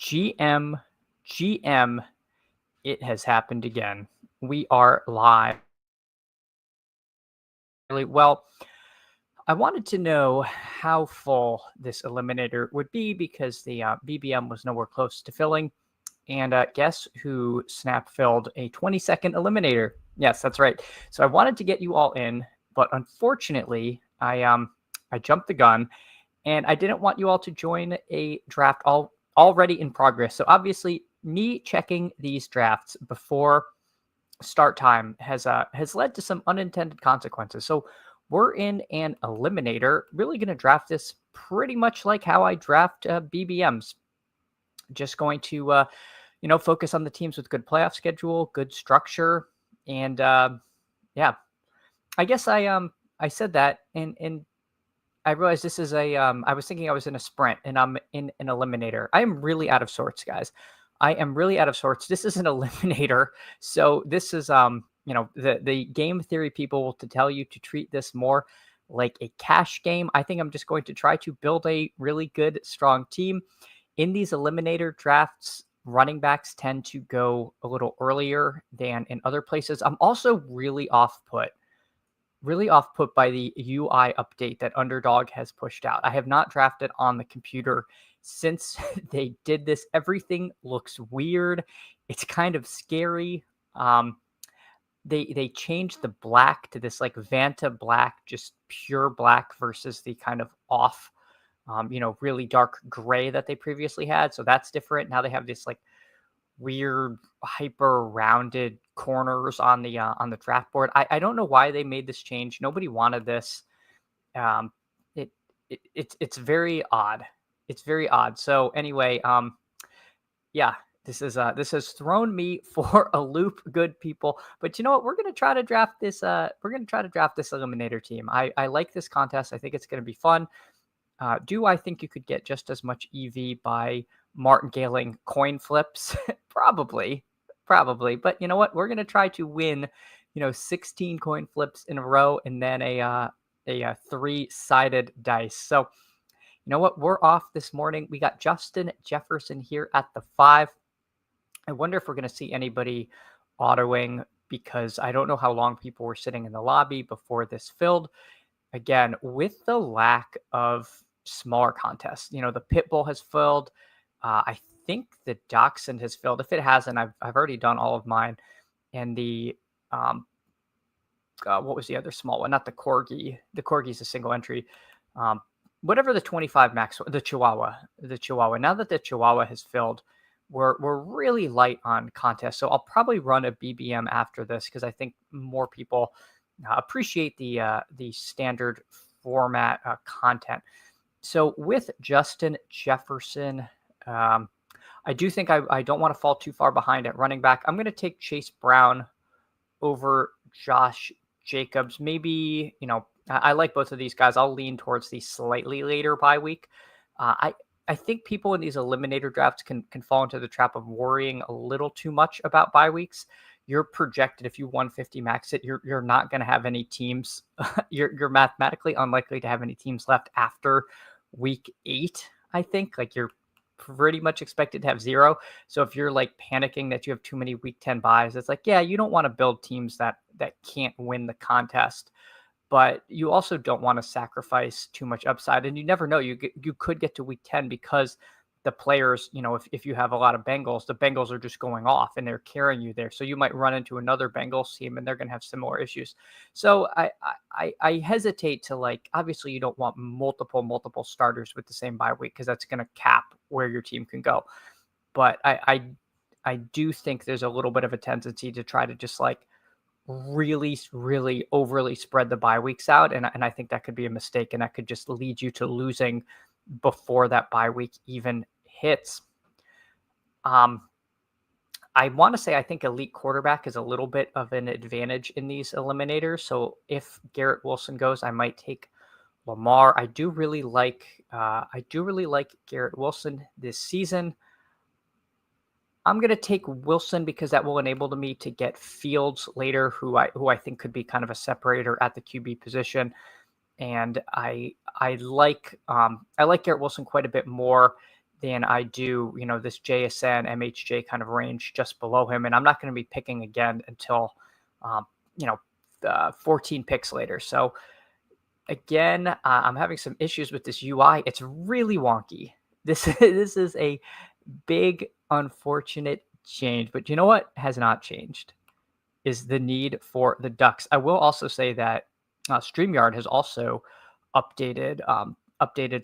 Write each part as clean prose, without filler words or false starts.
GM, it has happened again. We are live. Well, I wanted to know how full this eliminator would be because the BBM was nowhere close to filling. And guess who snap filled a 20-second eliminator? Yes, that's right. So I wanted to get you all in, but unfortunately, I jumped the gun, and I didn't want you all to join a draft already in progress. So obviously, me checking these drafts before start time has led to some unintended consequences. So we're in an eliminator. Really going to draft this pretty much like how I draft BBMs. Just going to focus on the teams with good playoff schedule, good structure, and yeah. I guess I said that, and I realized this is I was thinking I was in a sprint, and I'm in an eliminator. I am really out of sorts, guys. I am really out of sorts. This is an eliminator, so this is the game theory people to tell you to treat this more like a cash game. I think I'm just going to try to build a really good, strong team. In these eliminator drafts, running backs tend to go a little earlier than in other places. I'm also really off put by the UI update that Underdog has pushed out. I have not drafted on the computer since they did this. Everything looks weird. It's kind of scary. They changed the black to this like Vanta black, just pure black versus the kind of off, really dark gray that they previously had. So that's different. Now they have this like weird hyper rounded corners on the draft board. I don't know why they made this change. Nobody wanted this. It's very odd. It's very odd. So anyway, yeah, this has thrown me for a loop, good people. But you know what? We're gonna try to draft this. We're gonna try to draft this eliminator team. I like this contest. I think it's gonna be fun. Do I think you could get just as much EV by martingaling coin flips? Probably. But you know what? We're going to try to win, 16 coin flips in a row and then a three-sided dice. So, you know what? We're off this morning. We got Justin Jefferson here at the 5. I wonder if we're going to see anybody autoing because I don't know how long people were sitting in the lobby before this filled. Again, with the lack of smaller contests, the Pit Bull has filled. I think the Dachshund has filled. If it hasn't, I've already done all of mine. And the what was the other small one? Not the Corgi. The Corgi is a single entry. Whatever the 25 max, the Chihuahua. Now that the Chihuahua has filled, we're really light on contests. So I'll probably run a BBM after this because I think more people appreciate the standard format content. So with Justin Jefferson, I do think I don't want to fall too far behind at running back. I'm going to take Chase Brown over Josh Jacobs. Maybe, I like both of these guys. I'll lean towards the slightly later bye week. I think people in these eliminator drafts can fall into the trap of worrying a little too much about bye weeks. You're projected, if you 150 max it, you're not going to have any teams. You're mathematically unlikely to have any teams left after week 8. I think like you're pretty much expected to have 0. So if you're like panicking that you have too many week 10 buys, it's like, yeah, you don't want to build teams that can't win the contest, but you also don't want to sacrifice too much upside. And you never know, you could get to week 10 because the players, if you have a lot of Bengals, the Bengals are just going off and they're carrying you there. So you might run into another Bengals team and they're going to have similar issues. So I hesitate to obviously you don't want multiple starters with the same bye week because that's going to cap where your team can go. But I do think there's a little bit of a tendency to try to just really, really overly spread the bye weeks out. And I think that could be a mistake and that could just lead you to losing before that bye week even hits. I want to say I think elite quarterback is a little bit of an advantage in these eliminators. So if Garrett Wilson goes, I might take Lamar. I do really like Garrett Wilson this season. I'm going to take Wilson because that will enable me to get Fields later, who I think could be kind of a separator at the QB position. And I like Garrett Wilson quite a bit more than I do, this JSN, MHJ kind of range just below him. And I'm not going to be picking again until, 14 picks later. So again, I'm having some issues with this UI. It's really wonky. This is a big, unfortunate change. But you know what has not changed is the need for the Ducks. I will also say that StreamYard has also updated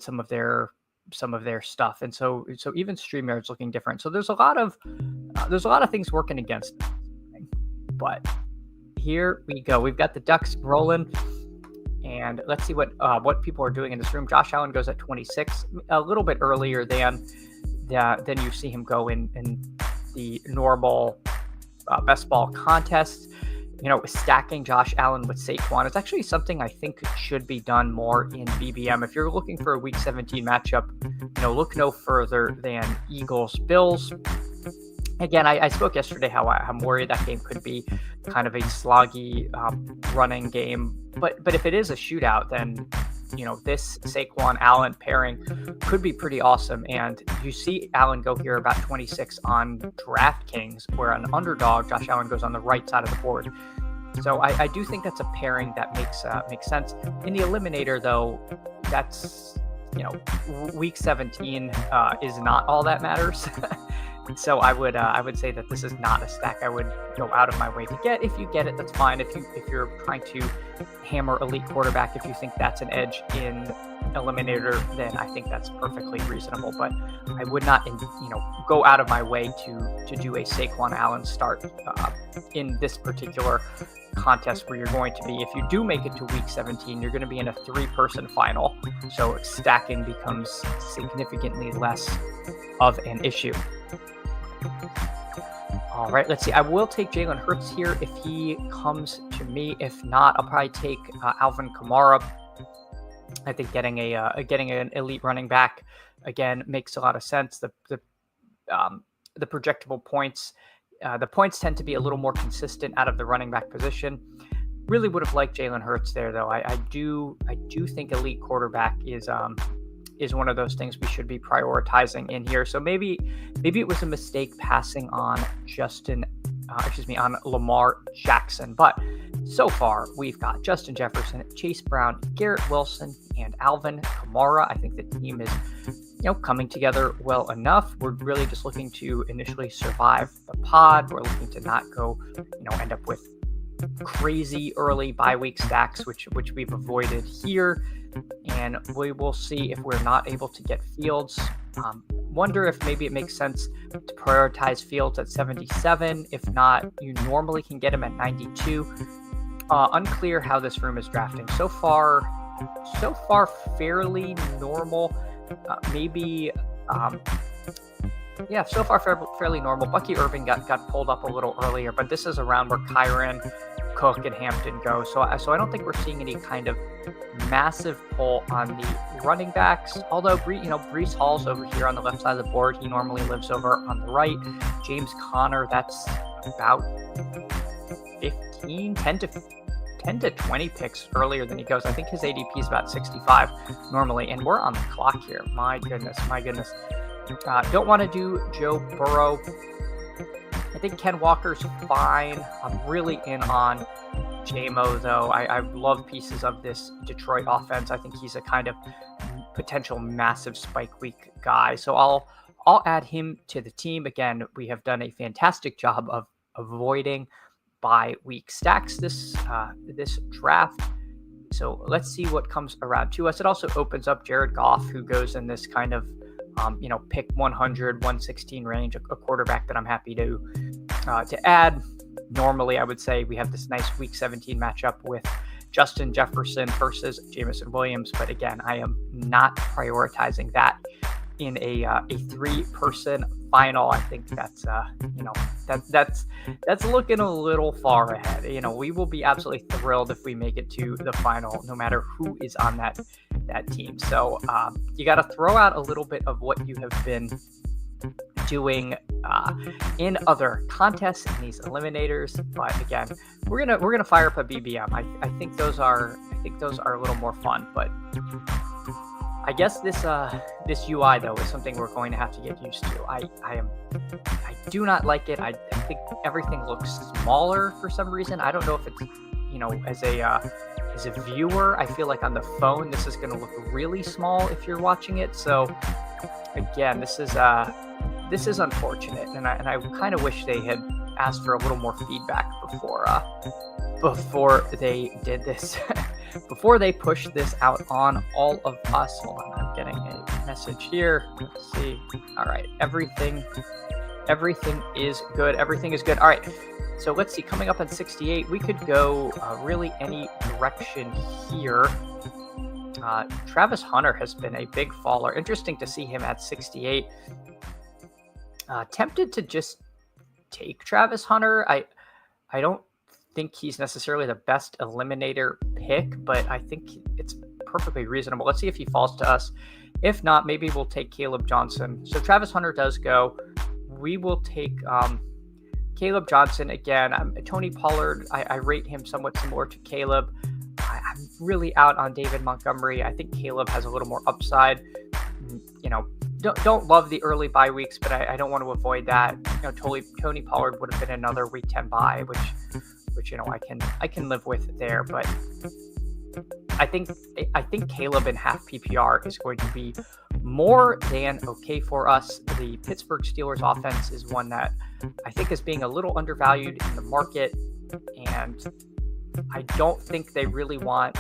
some of their stuff, and so even StreamYard's looking different. So there's a lot of things working against them. But here we go. We've got the Ducks rolling, and let's see what people are doing in this room. Josh Allen goes at 26, a little bit earlier than you see him go in the normal best ball contest. Stacking Josh Allen with Saquon is actually something I think should be done more in BBM. If you're looking for a Week 17 matchup, look no further than Eagles-Bills. Again, I spoke yesterday how I'm worried that game could be kind of a sloggy running game. But if it is a shootout, then this Saquon-Allen pairing could be pretty awesome. And you see Allen go here about 26 on DraftKings, where on Underdog, Josh Allen goes on the right side of the board. So I do think that's a pairing that makes sense. In the Eliminator, though, that's, Week 17 is not all that matters. So I would say that this is not a stack I would go out of my way to get. If you get it, that's fine. If you're trying to hammer elite quarterback, if you think that's an edge in Eliminator, then I think that's perfectly reasonable. But I would not, go out of my way to do a Saquon Allen start in this particular contest, where you're going to be, if you do make it to Week 17, you're going to be in a 3-person final. So stacking becomes significantly less of an issue. All right, let's see. I will take Jalen Hurts here if he comes to me. If not, I'll probably take Alvin Kamara. I think getting an elite running back again makes a lot of sense. The projectable points, the points tend to be a little more consistent out of the running back position. Really would have liked Jalen Hurts there, though. I do think elite quarterback is one of those things we should be prioritizing in here. So maybe it was a mistake passing on on Lamar Jackson. But so far, we've got Justin Jefferson, Chase Brown, Garrett Wilson, and Alvin Kamara. I think the team is, coming together well enough. We're really just looking to initially survive the pod. We're looking to not go, end up with crazy early bye week stacks, which we've avoided here. And we will see if we're not able to get Fields. Wonder if maybe it makes sense to prioritize Fields at 77. If not, you normally can get him at 92. Unclear how this room is drafting. So far fairly normal. So far fairly normal. Bucky Irving got pulled up a little earlier, but this is a round where Kyron, Cook, and Hampton go. So I don't think we're seeing any kind of massive pull on the running backs. Although Breece Hall's over here on the left side of the board. He normally lives over on the right. James Conner, that's about 10 to 20 picks earlier than he goes. I think his ADP is about 65 normally, and we're on the clock here. My goodness. Don't want to do Joe Burrow. I think Ken Walker's fine. I'm really in on JMO, though. I love pieces of this Detroit offense. I think he's a kind of potential massive spike week guy. So I'll add him to the team. Again, we have done a fantastic job of avoiding bye week stacks this draft. So let's see what comes around to us. It also opens up Jared Goff, who goes in this kind of pick 100, 116 range, a quarterback that I'm happy to add. Normally, I would say we have this nice Week 17 matchup with Justin Jefferson versus Jameson Williams, but again, I am not prioritizing that in a 3-person final. I think that's looking a little far ahead. We will be absolutely thrilled if we make it to the final, no matter who is on that team. So you got to throw out a little bit of what you have been doing in other contests in these eliminators. But again, we're gonna fire up a BBM. I think those are a little more fun. But I guess this UI though is something we're going to have to get used to. I do not like it. I think everything looks smaller for some reason. I don't know if it's, as a viewer, I feel like on the phone this is going to look really small if you're watching it. So again, this is unfortunate, and I kind of wish they had asked for a little more feedback before they did this, before they pushed this out on all of us. Hold on, I'm getting a message here. Let's see. All right, everything is good. Everything is good. All right, so let's see. Coming up on 68, we could go really any direction here. Travis Hunter has been a big faller. Interesting to see him at 68. Tempted to just take Travis Hunter. I don't think he's necessarily the best eliminator pick, but I think it's perfectly reasonable. Let's see if he falls to us. If not, maybe we'll take Caleb Johnson. So Travis Hunter does go. We will take Caleb Johnson again. Tony Pollard, I rate him somewhat similar to Caleb. I'm really out on David Montgomery. I think Caleb has a little more upside. Don't love the early bye weeks, but I don't want to avoid that. Tony Pollard would have been another week 10 bye, which I can live with there. But I think Caleb in half PPR is going to be more than okay for us. The Pittsburgh Steelers offense is one that I think is being a little undervalued in the market, and I don't think they really want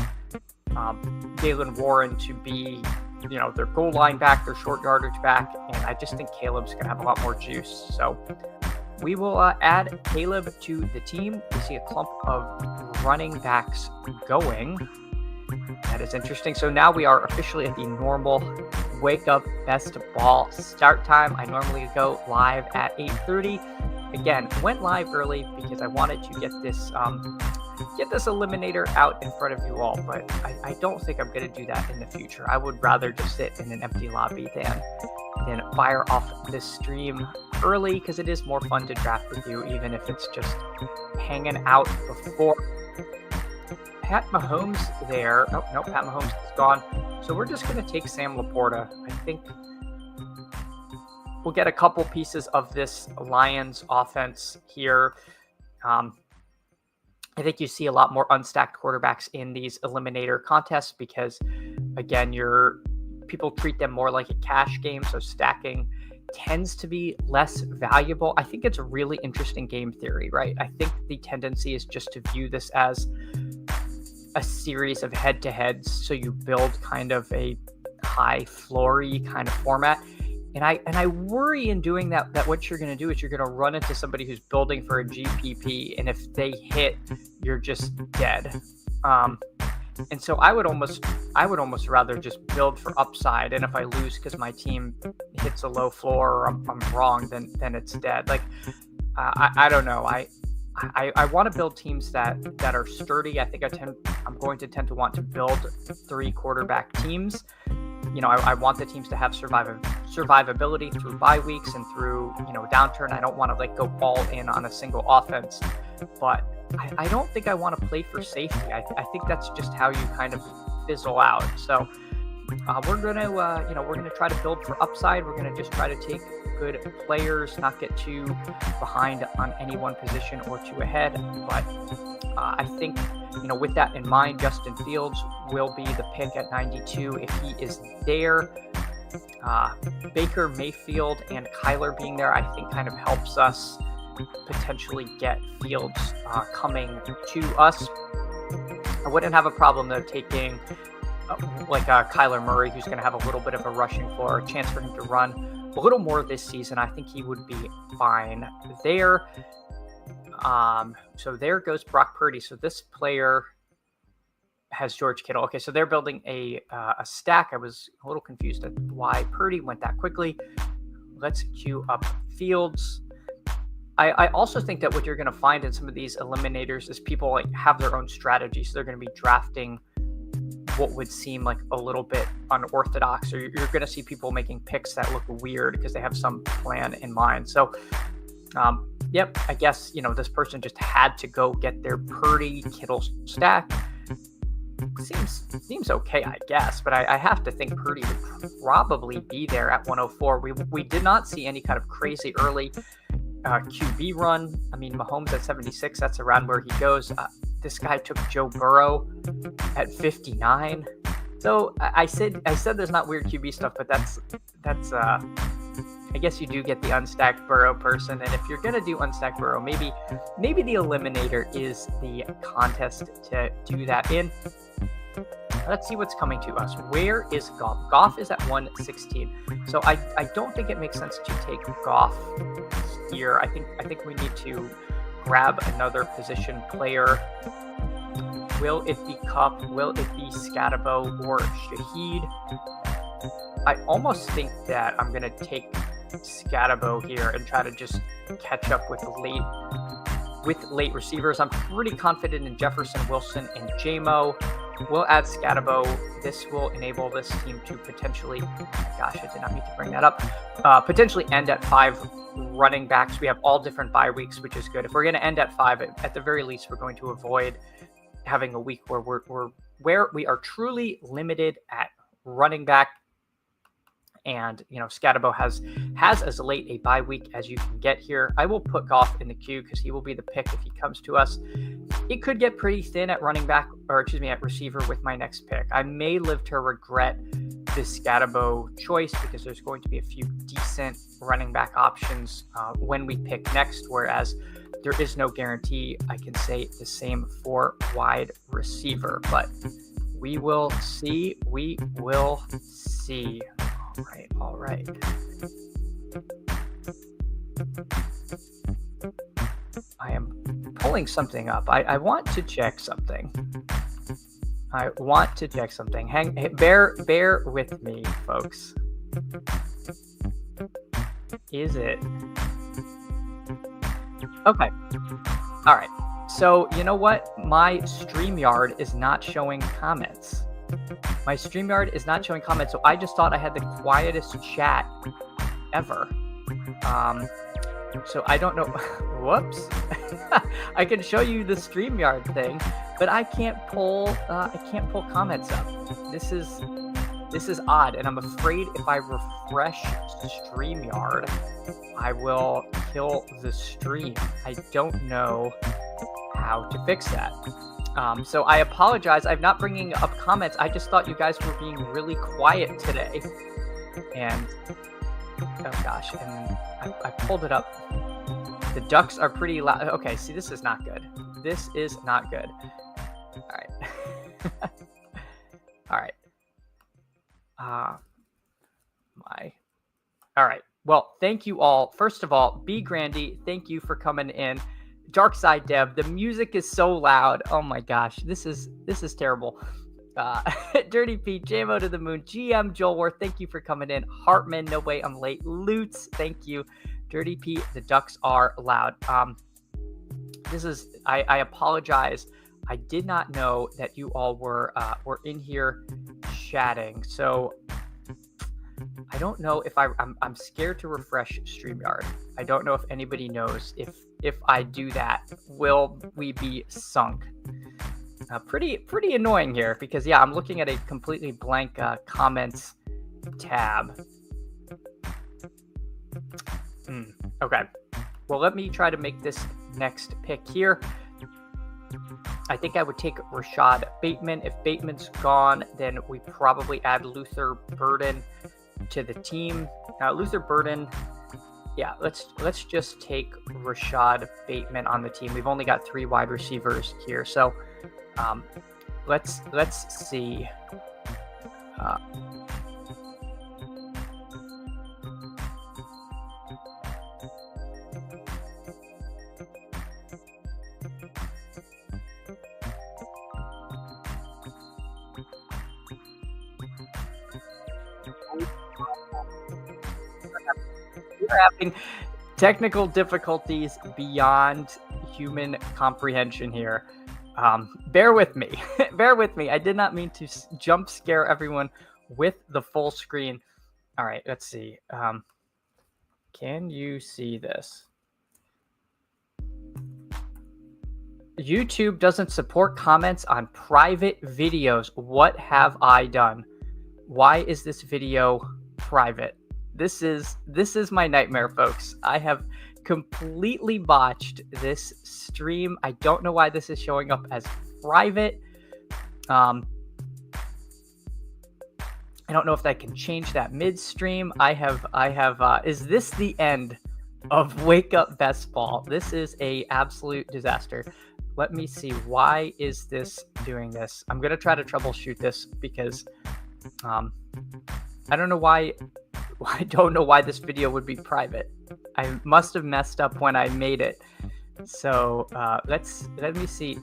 Jaylen Warren to be, their goal line back, their short yardage back, and I just think Caleb's going to have a lot more juice. So we will add Caleb to the team. We see a clump of running backs going. That is interesting. So now we are officially at the normal Wake Up Best Ball start time. I normally go live at 8:30. Again, went live early because I wanted to get this eliminator out in front of you all, but I don't think I'm going to do that in the future. I would rather just sit in an empty lobby than fire off this stream early, because it is more fun to draft with you, even if it's just hanging out before. Pat Mahomes there. Oh, no, Pat Mahomes is gone. So we're just going to take Sam Laporta. I think we'll get a couple pieces of this Lions offense here. I think you see a lot more unstacked quarterbacks in these eliminator contests because, again, people treat them more like a cash game, so stacking tends to be less valuable. I think it's a really interesting game theory, right? I think the tendency is just to view this as a series of head-to-heads, so you build kind of a high-floor-y kind of format. And I worry in doing that what you're going to do is you're going to run into somebody who's building for a GPP, and if they hit, you're just dead. And so I would almost rather just build for upside. And if I lose because my team hits a low floor or I'm wrong, then it's dead. Like I don't know. I want to build teams that are sturdy. I think I'm going to tend to want to build 3 quarterback teams. I want the teams to have survivability through bye weeks and through, downturn. I don't want to go all in on a single offense, but I don't think I want to play for safety. I think that's just how you kind of fizzle out. So we're going to try to build for upside. We're going to just try to take good players, not get too behind on any one position or too ahead. But I think, with that in mind, Justin Fields will be the pick at 92 if he is there. Baker Mayfield and Kyler being there, I think, kind of helps us potentially get Fields coming to us. I wouldn't have a problem, though, taking Kyler Murray, who's going to have a little bit of a rushing floor, a chance for him to run a little more this season. I think he would be fine there. So there goes Brock Purdy. So this player has George Kittle. Okay, so they're building a stack. I was a little confused at why Purdy went that quickly. Let's queue up Fields. I also think that what you're going to find in some of these eliminators is people have their own strategy. So they're going to be drafting what would seem like a little bit unorthodox, or you're going to see people making picks that look weird because they have some plan in mind. So, yep, I guess, this person just had to go get their Purdy Kittle stack. seems okay, I guess, but I have to think Purdy would probably be there at 104. We did not see any kind of crazy early QB run. I mean, Mahomes at 76, that's around where he goes. This guy took Joe Burrow at 59. So I said there's not weird QB stuff, but that's I guess you do get the unstacked Burrow person, and if you're gonna do unstacked Burrow, maybe the Eliminator is the contest to do that in. Let's see what's coming to us. Where is Goff? Goff is at 116. So I don't think it makes sense to take Goff here. I think we need to grab another position player. Will it be Cup? Will it be Scatabo or Shaheed? I almost think that I'm gonna take Scatabo here and try to just catch up with late receivers. I'm pretty confident in Jefferson, Wilson, and JMO. We'll add Scatabo. This will enable this team to potentially, gosh, I did not mean to bring that up, potentially end at 5 running backs. We have all different bye weeks, which is good. If we're going to end at 5, at the very least, we're going to avoid having a week where we are truly limited at running back. And, Scatabo has as late a bye week as you can get here. I will put Goff in the queue because he will be the pick if he comes to us. It could get pretty thin at at receiver with my next pick. I may live to regret this Scatabo choice because there's going to be a few decent running back options when we pick next, whereas there is no guarantee I can say the same for wide receiver. But we will see. We will see. All right. I am pulling something up. I want to check something. Bear with me, folks. Is it? Okay. All right. So, you know what? My StreamYard is not showing comments. So I just thought I had the quietest chat ever. So I don't know. Whoops. I can show you the StreamYard thing, but I can't pull comments up. This is odd, and I'm afraid if I refresh StreamYard, I will kill the stream. I don't know how to fix that. So I apologize. I'm not bringing up comments. I just thought you guys were being really quiet today. And, oh gosh, and I pulled it up. The ducks are pretty loud. Okay, see, this is not good. All right. All right. All right. Well, thank you all. First of all, B. Grandy, thank you for coming in. Dark Side Dev, the music is so loud. Oh my gosh, this is terrible. Dirty Pete, JMO to the Moon, GM Joel Worth, thank you for coming in. Hartman, no way I'm late. Lutz, thank you. Dirty Pete, the ducks are loud. I apologize. I did not know that you all were in here chatting. So I don't know if I'm scared to refresh StreamYard. I don't know if anybody knows if I do that, will we be sunk? Pretty annoying here because I'm looking at a completely blank comments tab. Okay. Well, let me try to make this next pick here. I think I would take Rashad Bateman. If Bateman's gone, then we probably add Luther Burden to the team. Now, Luther Burden, let's just take Rashad Bateman on the team. We've only got 3 wide receivers here, so let's see. We're having technical difficulties beyond human comprehension here. Bear with me. I did not mean to jump scare everyone with the full screen. All right, let's see. Can you see this? YouTube doesn't support comments on private videos. What have I done? Why is this video private? This is my nightmare, folks. I have completely botched this stream. I don't know why this is showing up as private. I don't know if I can change that midstream. Is this the end of Wake Up Best Ball? This is a absolute disaster. Let me see. Why is this doing this? I'm going to try to troubleshoot this because I don't know why. I don't know why this video would be private. I must have messed up when I made it. So let me see.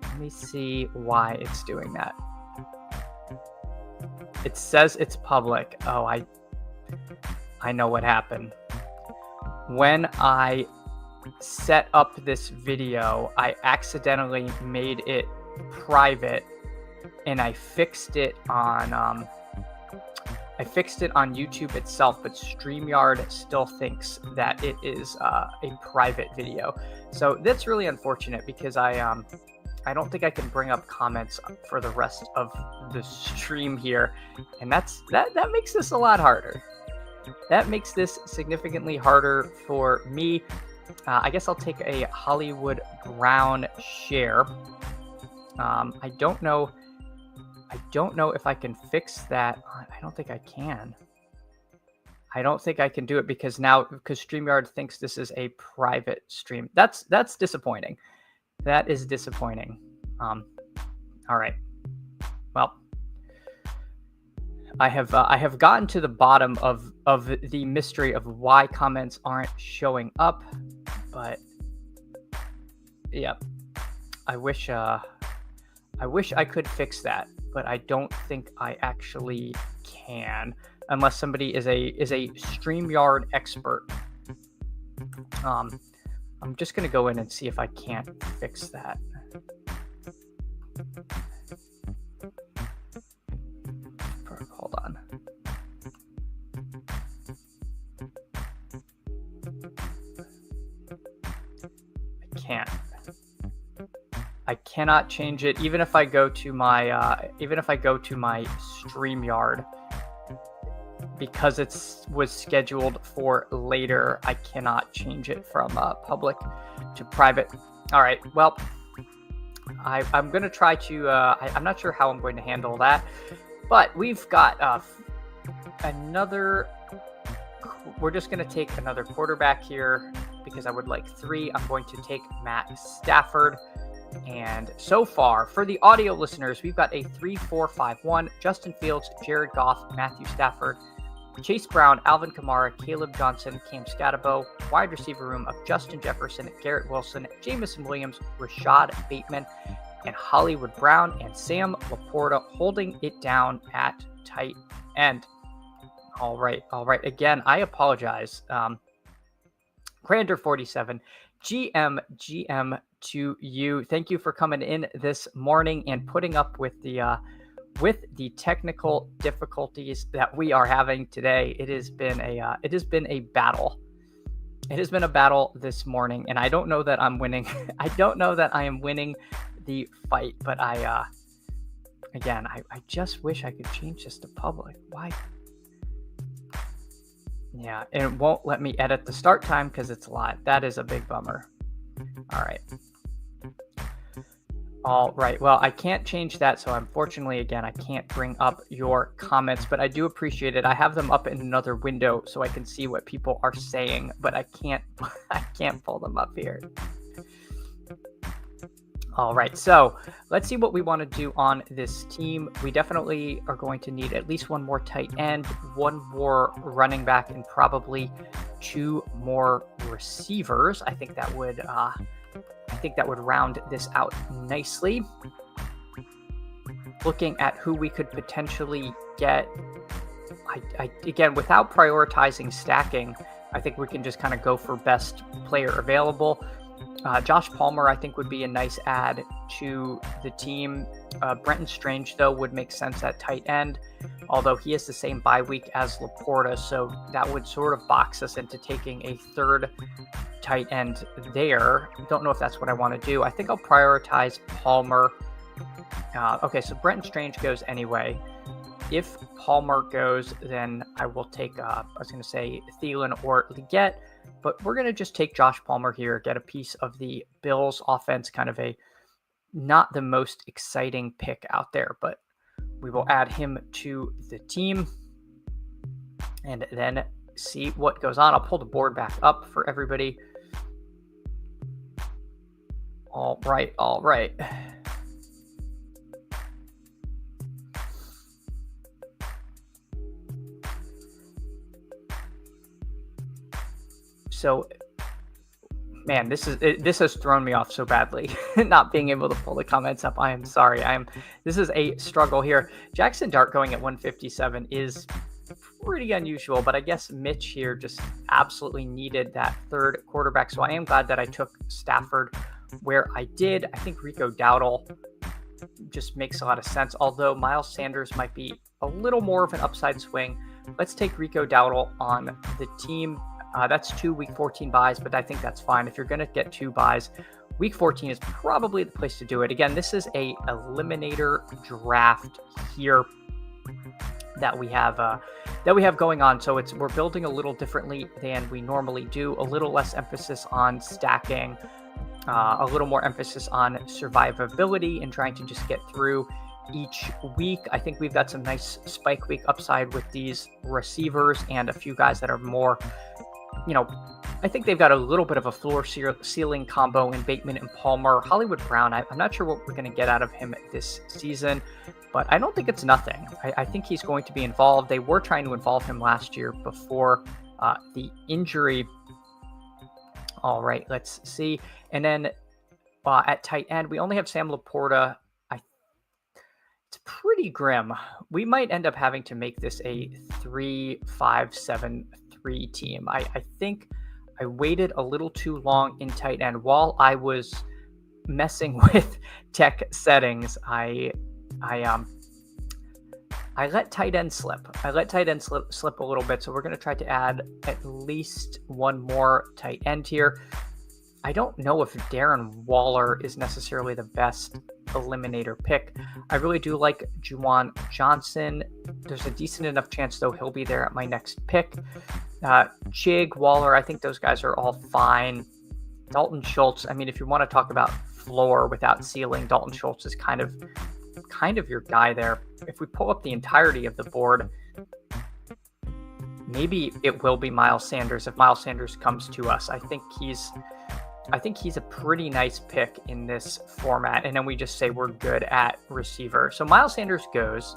Let me see why it's doing that. It says it's public. Oh, I know what happened. When I set up this video, I accidentally made it private, and I fixed it on YouTube itself, but StreamYard still thinks that it is a private video. So that's really unfortunate because I don't think I can bring up comments for the rest of the stream here, and that makes this a lot harder. That makes this significantly harder for me. I guess I'll take a Hollywood Brown share. I don't know if I can fix that. I don't think I can. I don't think I can do it because StreamYard thinks this is a private stream. That's disappointing. That is disappointing. All right. Well, I have gotten to the bottom of the mystery of why comments aren't showing up, but yeah, I wish I could fix that, but I don't think I actually can unless somebody is a StreamYard expert. I'm just gonna go in and see if I can't fix that. Hold on. I cannot change it, even if I go to my StreamYard, because it was scheduled for later. I cannot change it from public to private. All right. Well, I'm going to try to. I'm not sure how I'm going to handle that, but we've got another. We're just going to take another quarterback here because I would like 3. I'm going to take Matt Stafford. And so far, for the audio listeners, we've got a 3-4-5-1. Justin Fields, Jared Goff, Matthew Stafford, Chase Brown, Alvin Kamara, Caleb Johnson, Cam Scatterbo, wide receiver room of Justin Jefferson, Garrett Wilson, Jamison Williams, Rashad Bateman, and Hollywood Brown, and Sam Laporta holding it down at tight end. All right. Again, I apologize. Grander47, GM to you. Thank you for coming in this morning and putting up with the technical difficulties that we are having today. It has been a battle. It has been a battle this morning, and I don't know that I'm winning. I don't know that I am winning the fight, but I just wish I could change this to public. Why? Yeah, and it won't let me edit the start time because it's live. That is a big bummer. All right. Well, I can't change that, so unfortunately, again, I can't bring up your comments, but I do appreciate it. I have them up in another window so I can see what people are saying, but I can't pull them up here. All right, so let's see what we want to do on this team. We definitely are going to need at least one more tight end, one more running back, and probably 2 more receivers. I think that would round this out nicely. Looking at who we could potentially get, again, without prioritizing stacking, I think we can just kind of go for best player available. Josh Palmer, I think, would be a nice add to the team. Brenton Strange, though, would make sense at tight end, although he has the same bye week as Laporta, so that would sort of box us into taking a third tight end there. Don't know if that's what I want to do. I think I'll prioritize Palmer. Okay, so Brenton Strange goes anyway. If Palmer goes, then I will take, I was going to say Thielen or Leggett, but we're going to just take Josh Palmer here, get a piece of the Bills offense, kind of a not the most exciting pick out there, but we will add him to the team and then see what goes on. I'll pull the board back up for everybody. All right. So, man, this has thrown me off so badly, not being able to pull the comments up. I am sorry. This is a struggle here. Jackson Dart going at 157 is pretty unusual, but I guess Mitch here just absolutely needed that third quarterback. So I am glad that I took Stafford where I did. I think Rico Dowdle just makes a lot of sense, although Miles Sanders might be a little more of an upside swing. Let's take Rico Dowdle on the team. That's 2 week 14 buys, but I think that's fine. If you're going to get 2 buys, week 14 is probably the place to do it. Again, this is a Eliminator Draft here that we have going on. So we're building a little differently than we normally do. A little less emphasis on stacking, a little more emphasis on survivability and trying to just get through each week. I think we've got some nice spike week upside with these receivers and a few guys that are more, I think they've got a little bit of a floor ceiling combo in Bateman and Palmer. Hollywood Brown, I'm not sure what we're going to get out of him this season, but I don't think it's nothing. I think he's going to be involved. They were trying to involve him last year before the injury. All right, let's see. And then at tight end, we only have Sam Laporta. It's pretty grim. We might end up having to make this a 3-5-7-3 team. I think I waited a little too long in tight end while I was messing with tech settings. I let tight end slip. Slip a little bit. So we're going to try to add at least one more tight end here. I don't know if Darren Waller is necessarily the best eliminator pick. I really do like Juwan Johnson. There's a decent enough chance, though, he'll be there at my next pick. Chig, Waller, I think those guys are all fine. Dalton Schultz, I mean, if you want to talk about floor without ceiling, Dalton Schultz is kind of your guy there. If we pull up the entirety of the board, maybe it will be Miles Sanders if Miles Sanders comes to us. I think he's a pretty nice pick in this format. And then we just say we're good at receiver. So Miles Sanders goes.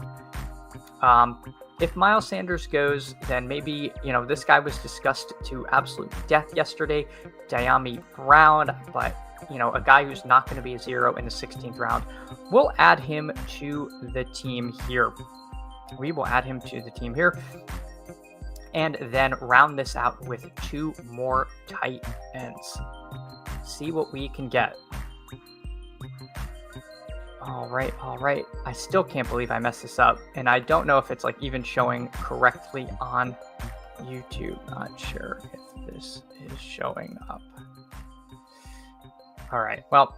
If Miles Sanders goes, then maybe, this guy was discussed to absolute death yesterday, Diami Brown, but, a guy who's not going to be a 0 in the 16th round. We'll add him to the team here. And then round this out with 2 more tight ends. See what we can get. All right. I still can't believe I messed this up. And I don't know if it's even showing correctly on YouTube. Not sure if this is showing up. All right. Well,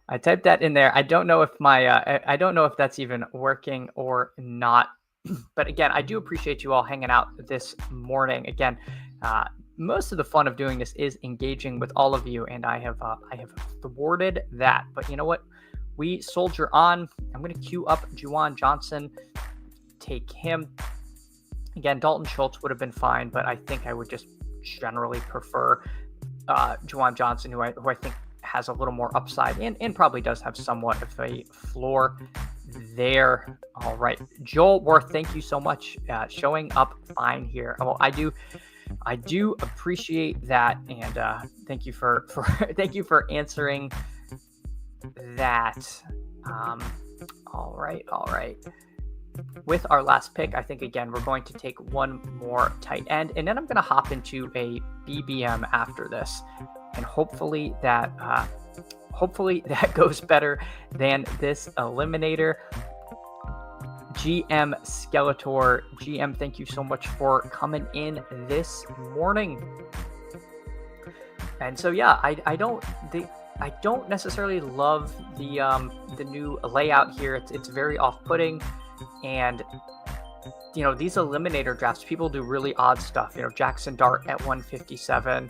I typed that in there. I don't know if I don't know if that's even working or not. But again, I do appreciate you all hanging out this morning. Again, most of the fun of doing this is engaging with all of you, and I have thwarted that. But you know what? We soldier on. I'm going to queue up Juwan Johnson. Take him. Again, Dalton Schultz would have been fine, but I think I would just generally prefer Juwan Johnson, who I think has a little more upside and probably does have somewhat of a floor there. All right, Joel Worth, thank you so much, showing up fine here. Well, I do appreciate that, and thank you for thank you for answering that. All right. with our last pick, I think, again, we're going to take one more tight end, and then I'm going to hop into a BBM after this, and hopefully that goes better than this Eliminator. GM Skeletor, GM, thank you so much for coming in this morning. And so, yeah, I don't necessarily love the new layout here. It's very off-putting, and these Eliminator drafts, people do really odd stuff. Jackson Dart at 157.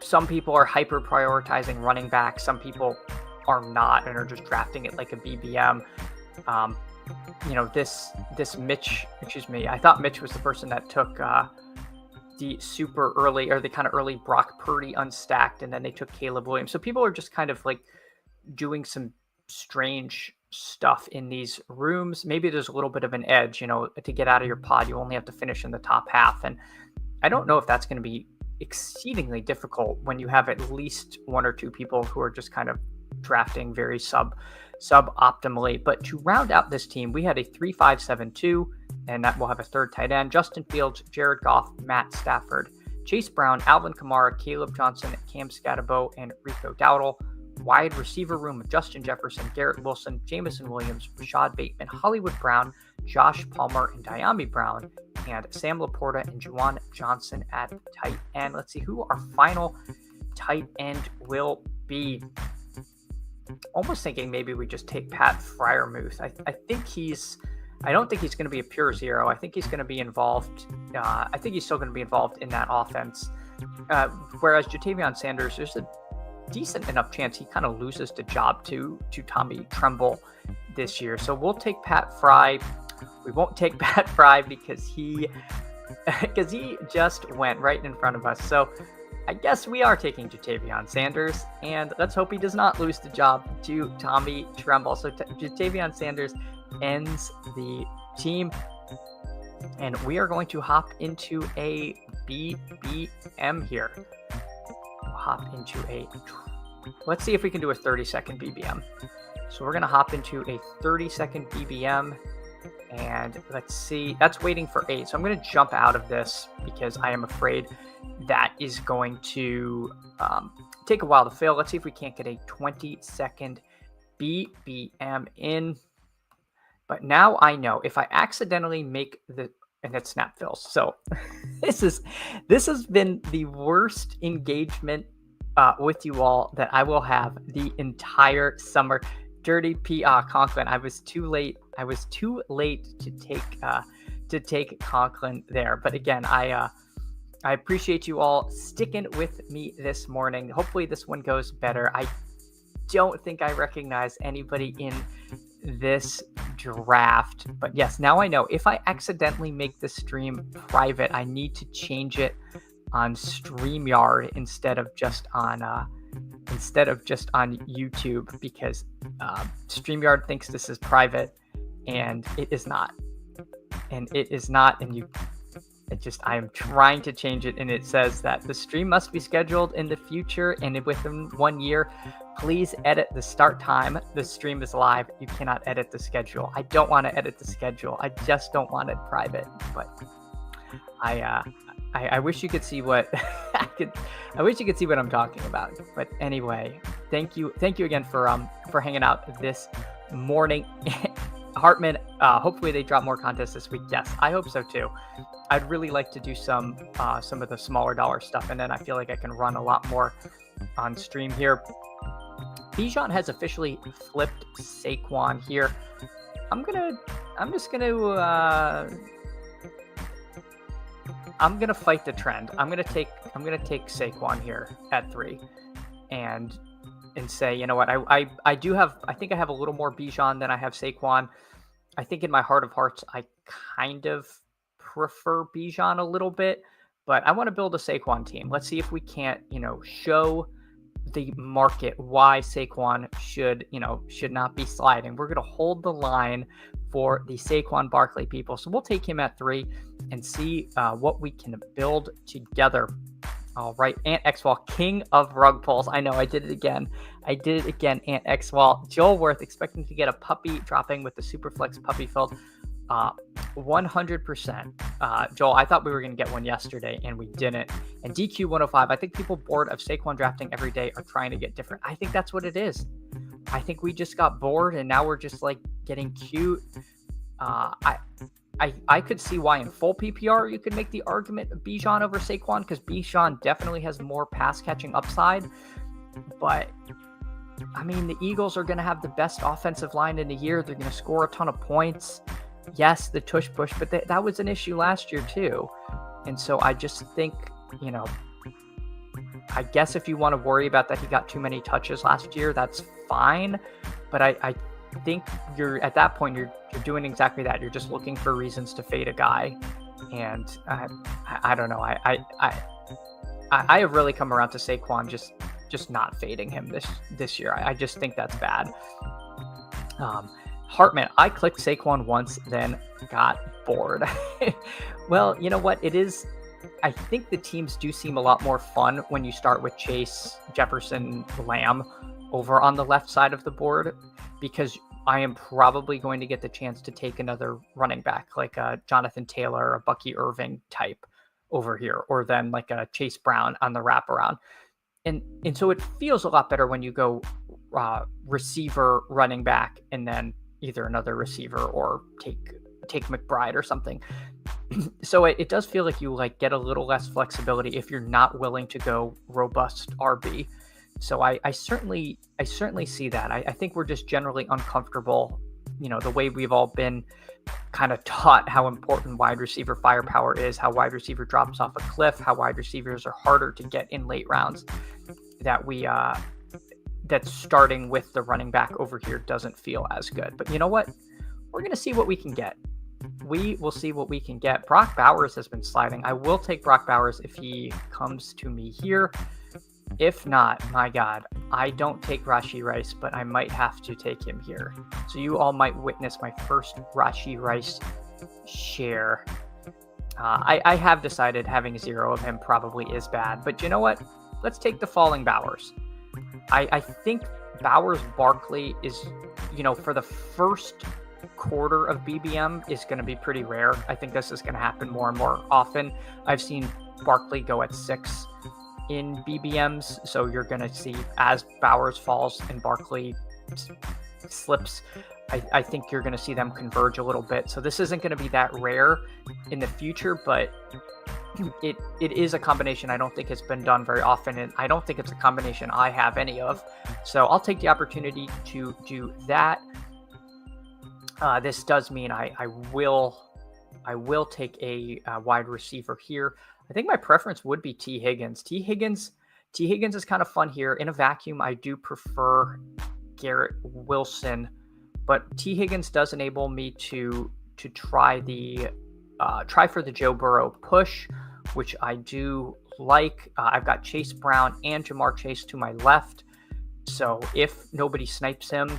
Some people are hyper prioritizing running back. Some people are not and are just drafting it like a BBM. This Mitch, I thought Mitch was the person that took the super early, or the kind of early Brock Purdy unstacked, and then they took Caleb Williams. So people are just kind of like doing some strange stuff in these rooms. Maybe there's a little bit of an edge, to get out of your pod, you only have to finish in the top half. And I don't know if that's going to be exceedingly difficult when you have at least one or two people who are just kind of drafting very suboptimally. But to round out this team, we had a 3-5-7-2, and that will have a third tight end: Justin Fields, Jared Goff, Matt Stafford, Chase Brown, Alvin Kamara, Caleb Johnson, Cam Scatterbo, and Rico Dowdle. Wide receiver room of Justin Jefferson, Garrett Wilson, Jamison Williams, Rashad Bateman, Hollywood Brown, Josh Palmer, and Diami Brown, and Sam Laporta and Juwan Johnson at tight end. Let's see who our final tight end will be. Almost thinking maybe we just take Pat Freiermuth. I don't think he's going to be a pure zero. I think he's going to be involved. I think he's still going to be involved in that offense. Whereas Jatavion Sanders, there's a decent enough chance he kind of loses the job to Tommy Tremble this year. So we'll take Pat Fry. We won't take Pat Fry because he just went right in front of us. So I guess we are taking Jatavion Sanders, and let's hope he does not lose the job to Tommy Tremble. So Jatavion Sanders ends the team, and we are going to hop into a BBM here. Let's see if we can do a 30-second BBM. So we're going to hop into a 30-second BBM, and let's see. That's waiting for 8. So I'm going to jump out of this because I am afraid that is going to take a while to fill. Let's see if we can't get a 20-second BBM in. But now I know if I accidentally make and it snap fills. So this has been the worst engagement with you all that I will have the entire summer. Dirty P. Conklin. I was too late to take Conklin there. But again, I appreciate you all sticking with me this morning. Hopefully this one goes better. I don't think I recognize anybody in this draft, but yes, now I know if I accidentally make the stream private, I need to change it on StreamYard instead of just on YouTube, because StreamYard thinks this is private, and it is not. And I am trying to change it, and it says that the stream must be scheduled in the future and within 1 year. Please edit the start time. The stream is live. You cannot edit the schedule. I don't want to edit the schedule. I just don't want it private. But I wish you could see what I wish you could see what I'm talking about. But anyway, thank you again for hanging out this morning. Hartman, hopefully they drop more contests this week. Yes, I hope so too. I'd really like to do some of the smaller dollar stuff, and then I feel like I can run a lot more on stream here. Bijan has officially flipped Saquon here. I'm gonna fight the trend. I'm gonna take Saquon here at 3, and say, you know what, I think I have a little more Bijan than I have Saquon. I think in my heart of hearts, I kind of prefer Bijan a little bit, but I want to build a Saquon team. Let's see if we can't, show the market why Saquon should not be sliding. We're going to hold the line for the Saquon Barkley people. So we'll take him at 3 and see what we can build together. All right, Ant Xwall, king of rug pulls. I know I did it again. I did it again, Aunt X. Well, Joel Worth expecting to get a puppy dropping with the Superflex puppy field. 100%. Joel, I thought we were going to get one yesterday, and we didn't. And DQ105, I think people bored of Saquon drafting every day are trying to get different. I think that's what it is. I think we just got bored, and now we're just like getting cute. I could see why in full PPR you could make the argument of Bijan over Saquon, because Bijan definitely has more pass catching upside. But I mean, the Eagles are going to have the best offensive line in the year. They're going to score a ton of points. Yes, the tush push, but that was an issue last year too. And so I just think, I guess if you want to worry about that he got too many touches last year, that's fine. But I think you're at that point, you're doing exactly that. You're just looking for reasons to fade a guy. And I don't know. I have really come around to Saquon just not fading him this year. I just think that's bad. Hartman, I clicked Saquon once, then got bored. Well, you know what? It is. I think the teams do seem a lot more fun when you start with Chase, Jefferson, Lamb over on the left side of the board, because I am probably going to get the chance to take another running back like a Jonathan Taylor, a Bucky Irving type over here, or then like a Chase Brown on the wraparound. And so it feels a lot better when you go receiver, running back, and then either another receiver or take McBride or something. So it does feel like you get a little less flexibility if you're not willing to go robust RB. So I certainly see that. I think we're just generally uncomfortable, the way we've all been kind of taught how important wide receiver firepower is, how wide receiver drops off a cliff, how wide receivers are harder to get in late rounds, that starting with the running back over here doesn't feel as good. But you know what? We're going to see what we can get. We will see what we can get. Brock Bowers has been sliding. I will take Brock Bowers if he comes to me here. If not, my God, I don't take Rashee Rice, but I might have to take him here. So you all might witness my first Rashee Rice share. I have decided having 0 of him probably is bad, but you know what? Let's take the falling Bowers. I think Bowers Barkley is, for the first quarter of BBM is going to be pretty rare. I think this is going to happen more and more often. I've seen Barkley go at 6 in BBMs, so you're going to see as Bowers falls and Barkley slips, I think you're going to see them converge a little bit. So this isn't going to be that rare in the future, but it is a combination I don't think it's been done very often, and I don't think it's a combination I have any of. So I'll take the opportunity to do that. This does mean I will take a wide receiver here. I think my preference would be T. Higgins. T. Higgins is kind of fun here. In a vacuum, I do prefer Garrett Wilson, but T. Higgins does enable me to try for the Joe Burrow push, which I do like. I've got Chase Brown and Jamar Chase to my left. So if nobody snipes him,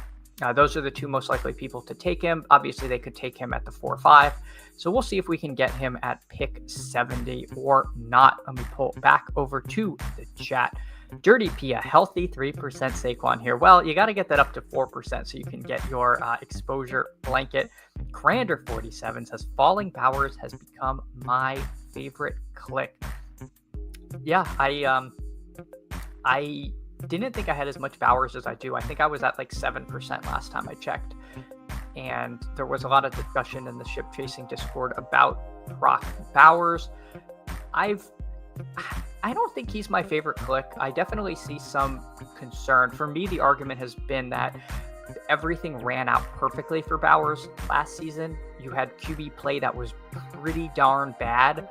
those are the two most likely people to take him. Obviously, they could take him at the 4 or 5. So we'll see if we can get him at pick 70 or not. Let me pull back over to the chat. Dirty Pia, healthy 3% Saquon here. Well, you got to get that up to 4% so you can get your exposure blanket. Crander 47 says, falling Bowers has become my favorite click. Yeah, I didn't think I had as much Bowers as I do. I think I was at 7% last time I checked. And there was a lot of discussion in the Ship Chasing Discord about Brock Bowers. I don't think he's my favorite click. I definitely see some concern. For me, the argument has been that everything ran out perfectly for Bowers last season. You had QB play that was pretty darn bad,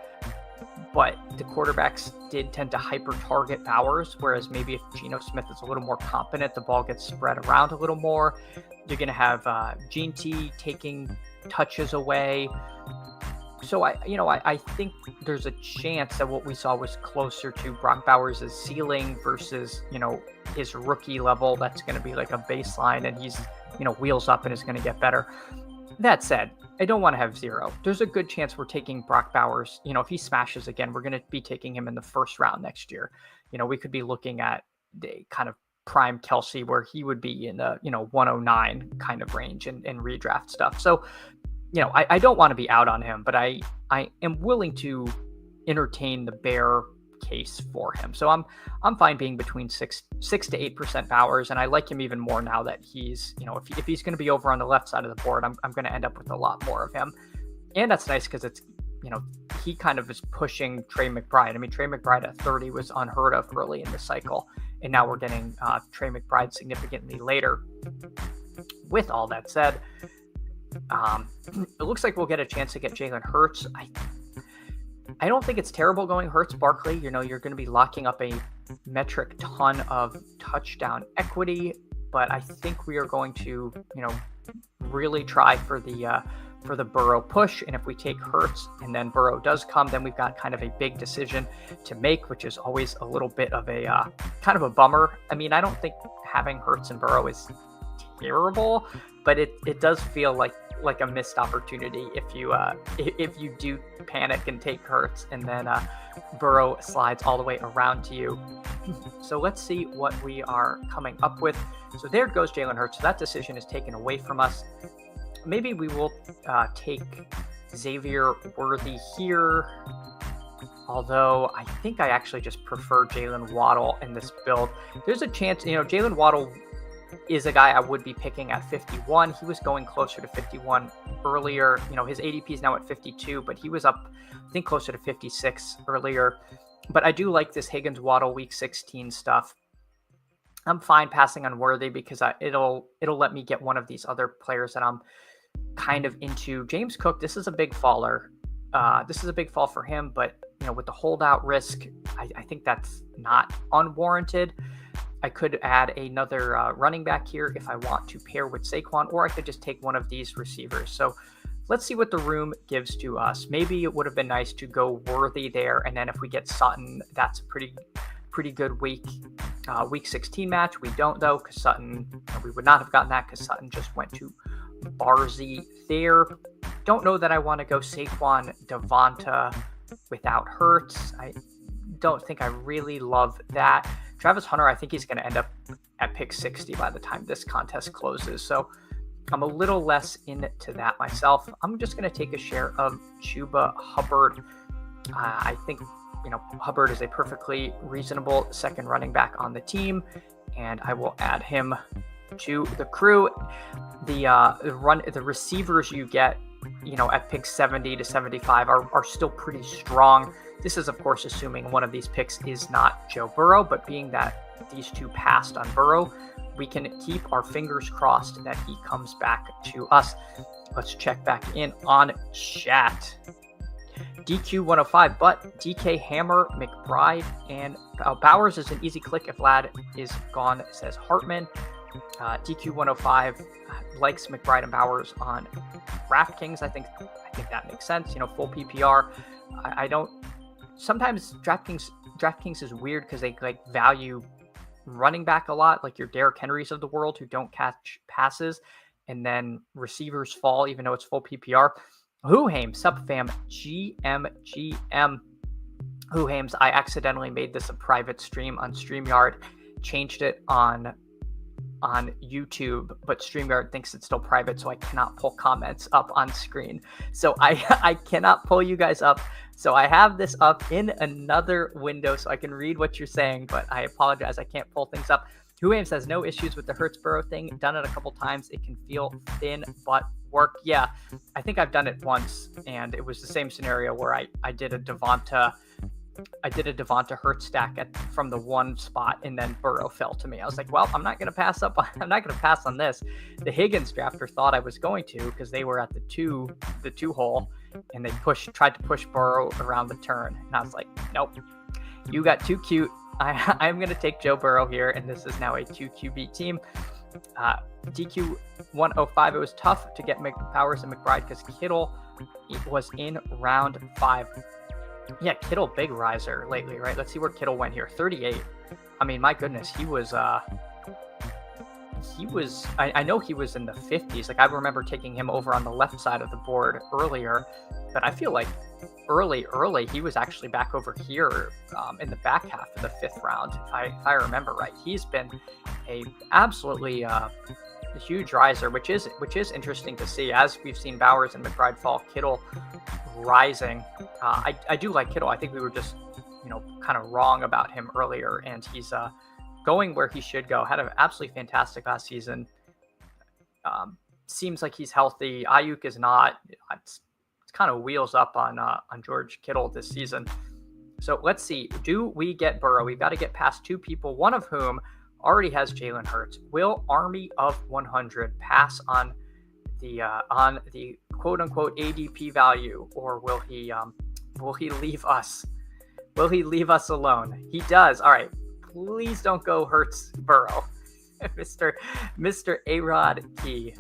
but the quarterbacks did tend to hyper-target Bowers, whereas maybe if Geno Smith is a little more competent, the ball gets spread around a little more. You're going to have Gene T taking touches away. So I think there's a chance that what we saw was closer to Brock Bowers' ceiling versus, his rookie level. That's going to be like a baseline, and he's, wheels up and is going to get better. That said, I don't want to have 0. There's a good chance we're taking Brock Bowers. If he smashes again, we're going to be taking him in the first round next year. We could be looking at the kind of prime Kelsey, where he would be in the 109 kind of range in redraft stuff. So I don't want to be out on him, but I am willing to entertain the bear case for him. So I'm fine being between 6 to 8% Bowers, and I like him even more now that he's, if he's going to be over on the left side of the board, I'm going to end up with a lot more of him. And that's nice because it's, he kind of is pushing Trey McBride. I mean, Trey McBride at 30 was unheard of early in the cycle, and now we're getting Trey McBride significantly later. With all that said, it looks like we'll get a chance to get Jalen Hurts. I don't think it's terrible going Hurts Barkley. You're going to be locking up a metric ton of touchdown equity, but I think we are going to, really try for the Burrow push. And if we take Hurts and then Burrow does come, then we've got kind of a big decision to make, which is always a little bit of a kind of a bummer. I mean, I don't think having Hurts and Burrow is terrible, but it does feel like a missed opportunity if you do panic and take Hurts and then Burrow slides all the way around to you. So let's see what we are coming up with. So there goes Jalen Hurts. So that decision is taken away from us. Maybe we will take Xavier Worthy here, although I think I actually just prefer Jalen Waddle in this build. There's a chance, Jalen Waddle is a guy I would be picking at 51. He was going closer to 51 earlier. His ADP is now at 52, but he was up, I think, closer to 56 earlier. But I do like this Higgins Waddle week 16 stuff. I'm fine passing on Worthy because it'll let me get one of these other players that I'm kind of into. James Cook, this is a big faller. This is a big fall for him, but with the holdout risk, I think that's not unwarranted. I could add another running back here if I want to pair with Saquon, or I could just take one of these receivers. So let's see what the room gives to us. Maybe it would have been nice to go Worthy there, and then if we get Sutton, that's a pretty good week 16 match. We don't, though, because Sutton, we would not have gotten that because Sutton just went to Barzy there. Don't know that I want to go Saquon, Devonta without Hurts. I don't think I really love that. Travis Hunter, I think he's going to end up at pick 60 by the time this contest closes. So I'm a little less into that myself. I'm just going to take a share of Chuba Hubbard. I think, Hubbard is a perfectly reasonable second running back on the team, and I will add him to the crew. The receivers you get, at pick 70 to 75 are still pretty strong. This is, of course, assuming one of these picks is not Joe Burrow, but being that these two passed on Burrow, we can keep our fingers crossed that he comes back to us. Let's check back in on chat. DQ 105, but DK Hammer, McBride, and Bowers is an easy click if Vlad is gone, says Hartman. DQ 105 likes McBride and Bowers on DraftKings. I think that makes sense. Full PPR. I don't. Sometimes DraftKings is weird because they value running back a lot, like your Derrick Henrys of the world who don't catch passes, and then receivers fall even though it's full PPR. Whohames, sup fam, GM. Whohames, I accidentally made this a private stream on StreamYard, changed it on YouTube, but StreamYard thinks it's still private, so I cannot pull comments up on screen. So I cannot pull you guys up. So I have this up in another window so I can read what you're saying, but I apologize, I can't pull things up. Whoames has no issues with the Hurts Burrow thing. Done it a couple times. It can feel thin, but work. Yeah, I think I've done it once, and it was the same scenario where I did a Devonta Hurts stack from the one spot, and then Burrow fell to me. I was like, well, I'm not going to pass on this. The Higgins drafter thought I was going to because they were at the two hole, and they tried to push Burrow around the turn, and I was like, nope, you got too cute. I'm going to take Joe Burrow here, and this is now a 2 QB team. DQ 105, it was tough to get Bowers and McBride because Kittle was in round 5. Yeah, Kittle, big riser lately, right? Let's see where Kittle went here. 38. I mean, my goodness, he was, I know he was in the 50s. Like, I remember taking him over on the left side of the board earlier, but I feel like early, he was actually back over here in the back half of the 5th round, if I remember right. He's been a absolutely a huge riser, which is interesting to see. As we've seen Bowers and McBride fall, Kittle rising. I do like Kittle. I think we were just kind of wrong about him earlier, and he's going where he should go. Had an absolutely fantastic last season. Seems like he's healthy. Ayuk is not. It's kind of wheels up on George Kittle this season. So let's see. Do we get Burrow? We've got to get past 2 people, one of whom already has Jalen Hurts. Will Army of 100 pass on the quote unquote ADP value, or will he leave us? Will he leave us alone? He does. All right. Please don't go Hurts Burrow. Mr. A-Rod Key.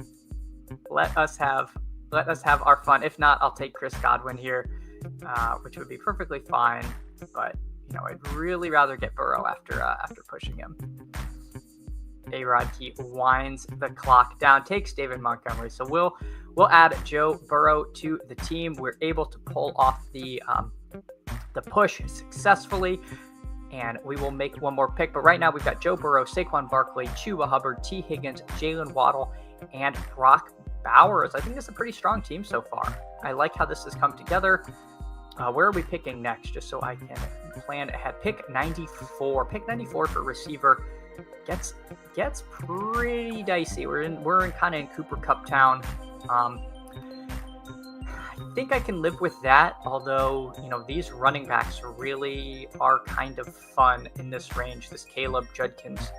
Let us have our fun. If not, I'll take Chris Godwin here, which would be perfectly fine. But I'd really rather get Burrow after pushing him. A-Rod Key winds the clock down, takes David Montgomery. So we'll add Joe Burrow to the team. We're able to pull off the push successfully, and we will make one more pick. But right now we've got Joe Burrow, Saquon Barkley, Chuba Hubbard, T. Higgins, Jalen Waddle, and Brock Bowers. I think it's a pretty strong team so far. I like how this has come together. Where are we picking next? Just so I can plan ahead. Pick 94. Pick 94 for receiver gets pretty dicey. We're in kind of in Cooper Kupp town. I think I can live with that. Although these running backs really are kind of fun in this range. This Caleb, Judkins,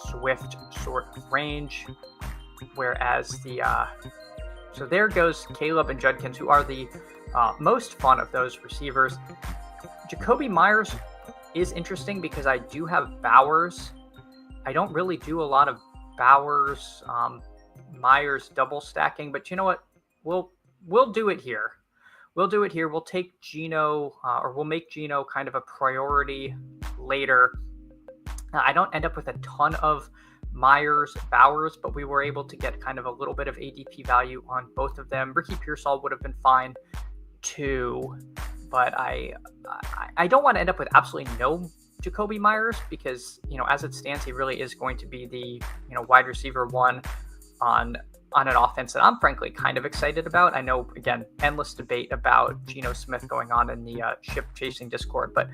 Swift sort of range. Whereas so there goes Caleb and Judkins, who are the most fun of those receivers. Jacoby Myers is interesting because I do have Bowers. I don't really do a lot of Bowers, Myers double stacking, but you know what? We'll do it here. We'll take Geno, or we'll make Geno kind of a priority later. I don't end up with a ton of Myers, Bowers, but we were able to get kind of a little bit of ADP value on both of them. Ricky Pearsall would have been fine too, but I don't want to end up with absolutely no Jacoby Myers because as it stands, he really is going to be the wide receiver 1 on an offense that I'm frankly kind of excited about. I know, again, endless debate about Geno Smith going on in the ship chasing Discord, but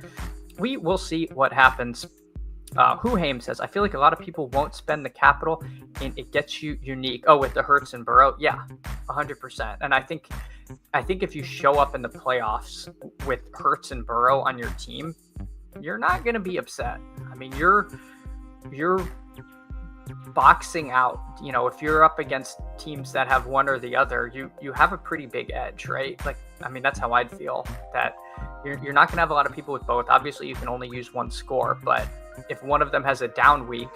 we will see what happens. Huhaim says, I feel like a lot of people won't spend the capital and it gets you unique. Oh, with the Hurts and Burrow? Yeah, 100%. And I think if you show up in the playoffs with Hurts and Burrow on your team, you're not going to be upset. I mean, you're boxing out, if you're up against teams that have one or the other, you have a pretty big edge, right? Like, I mean, that's how I'd feel, that you're not going to have a lot of people with both. Obviously, you can only use one score, but if one of them has a down week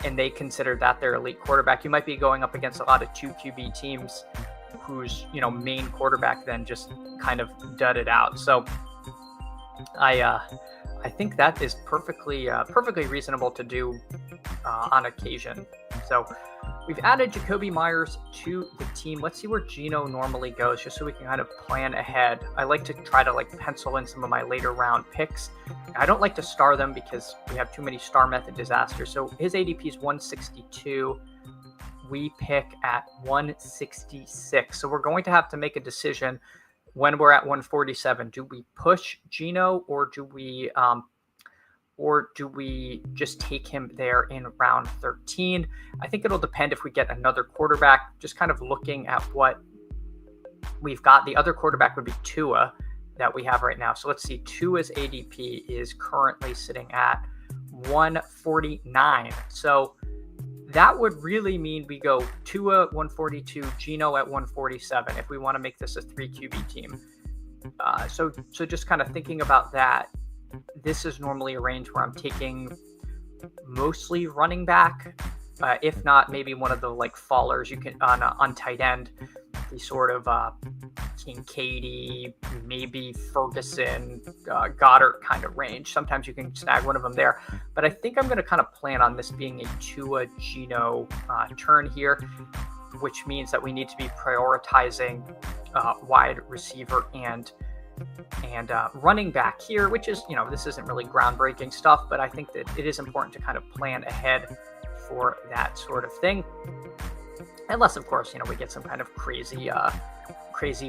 and they consider that their elite quarterback, you might be going up against a lot of 2 QB teams whose main quarterback then just kind of dudded out. So I think that is perfectly reasonable to do on occasion. So we've added Jacoby Myers to the team. Let's see where Geno normally goes, just so we can kind of plan ahead. I like to try to pencil in some of my later round picks. I don't like to star them because we have too many star method disasters. So his ADP is 162. We pick at 166. So we're going to have to make a decision when we're at 147. Do we push Geno, or do we just take him there in round 13? I think it'll depend if we get another quarterback. Just kind of looking at what we've got. The other quarterback would be Tua that we have right now. So let's see. Tua's ADP is currently sitting at 149. So that would really mean we go Tua 142, Geno at 147 if we want to make this a 3 QB team. So just kind of thinking about that, this is normally a range where I'm taking mostly running back, if not maybe one of the fallers you can on tight end, the sort of Kincaid, maybe Ferguson, Goddard kind of range. Sometimes you can snag one of them there, but I think I'm going to kind of plan on this being a Tua Geno turn here, which means that we need to be prioritizing wide receiver and And running back here, which is, this isn't really groundbreaking stuff, but I think that it is important to kind of plan ahead for that sort of thing. Unless, of course, we get some kind of crazy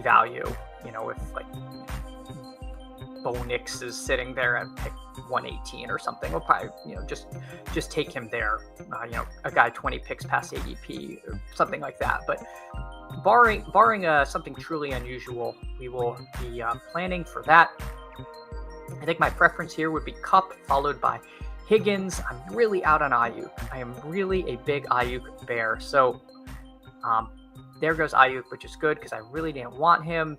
value, if like Bo Nix is sitting there and pick 118 or something, we'll probably, just take him there. A guy 20 picks past ADP or something like that. But barring something truly unusual, we will be planning for that. I think my preference here would be Kupp, followed by Higgins. I'm really out on Ayuk. I am really a big Ayuk bear. So there goes Ayuk, which is good because I really didn't want him.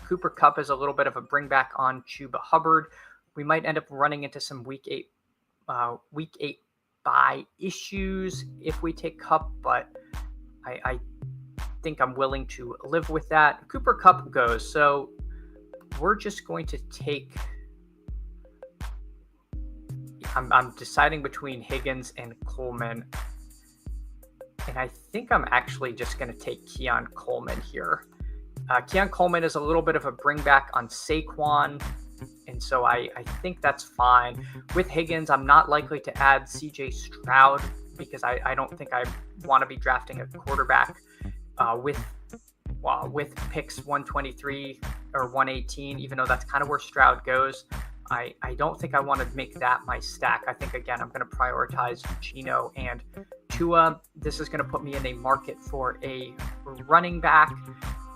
Cooper Kupp is a little bit of a bring back on Chuba Hubbard. We might end up running into some week eight bye issues if we take Kupp, but I think I'm willing to live with that. Cooper Kupp goes, so we're just going to take. I'm deciding between Higgins and Coleman, and I think I'm actually just going to take Keon Coleman here. Keon Coleman is a little bit of a bring back on Saquon, and so I think that's fine. With Higgins, I'm not likely to add CJ Stroud because I don't think I want to be drafting a quarterback with picks 123 or 118, even though that's kind of where Stroud goes. I don't think I want to make that my stack. I think, again, I'm going to prioritize Geno and Tua. This is going to put me in a market for a running back.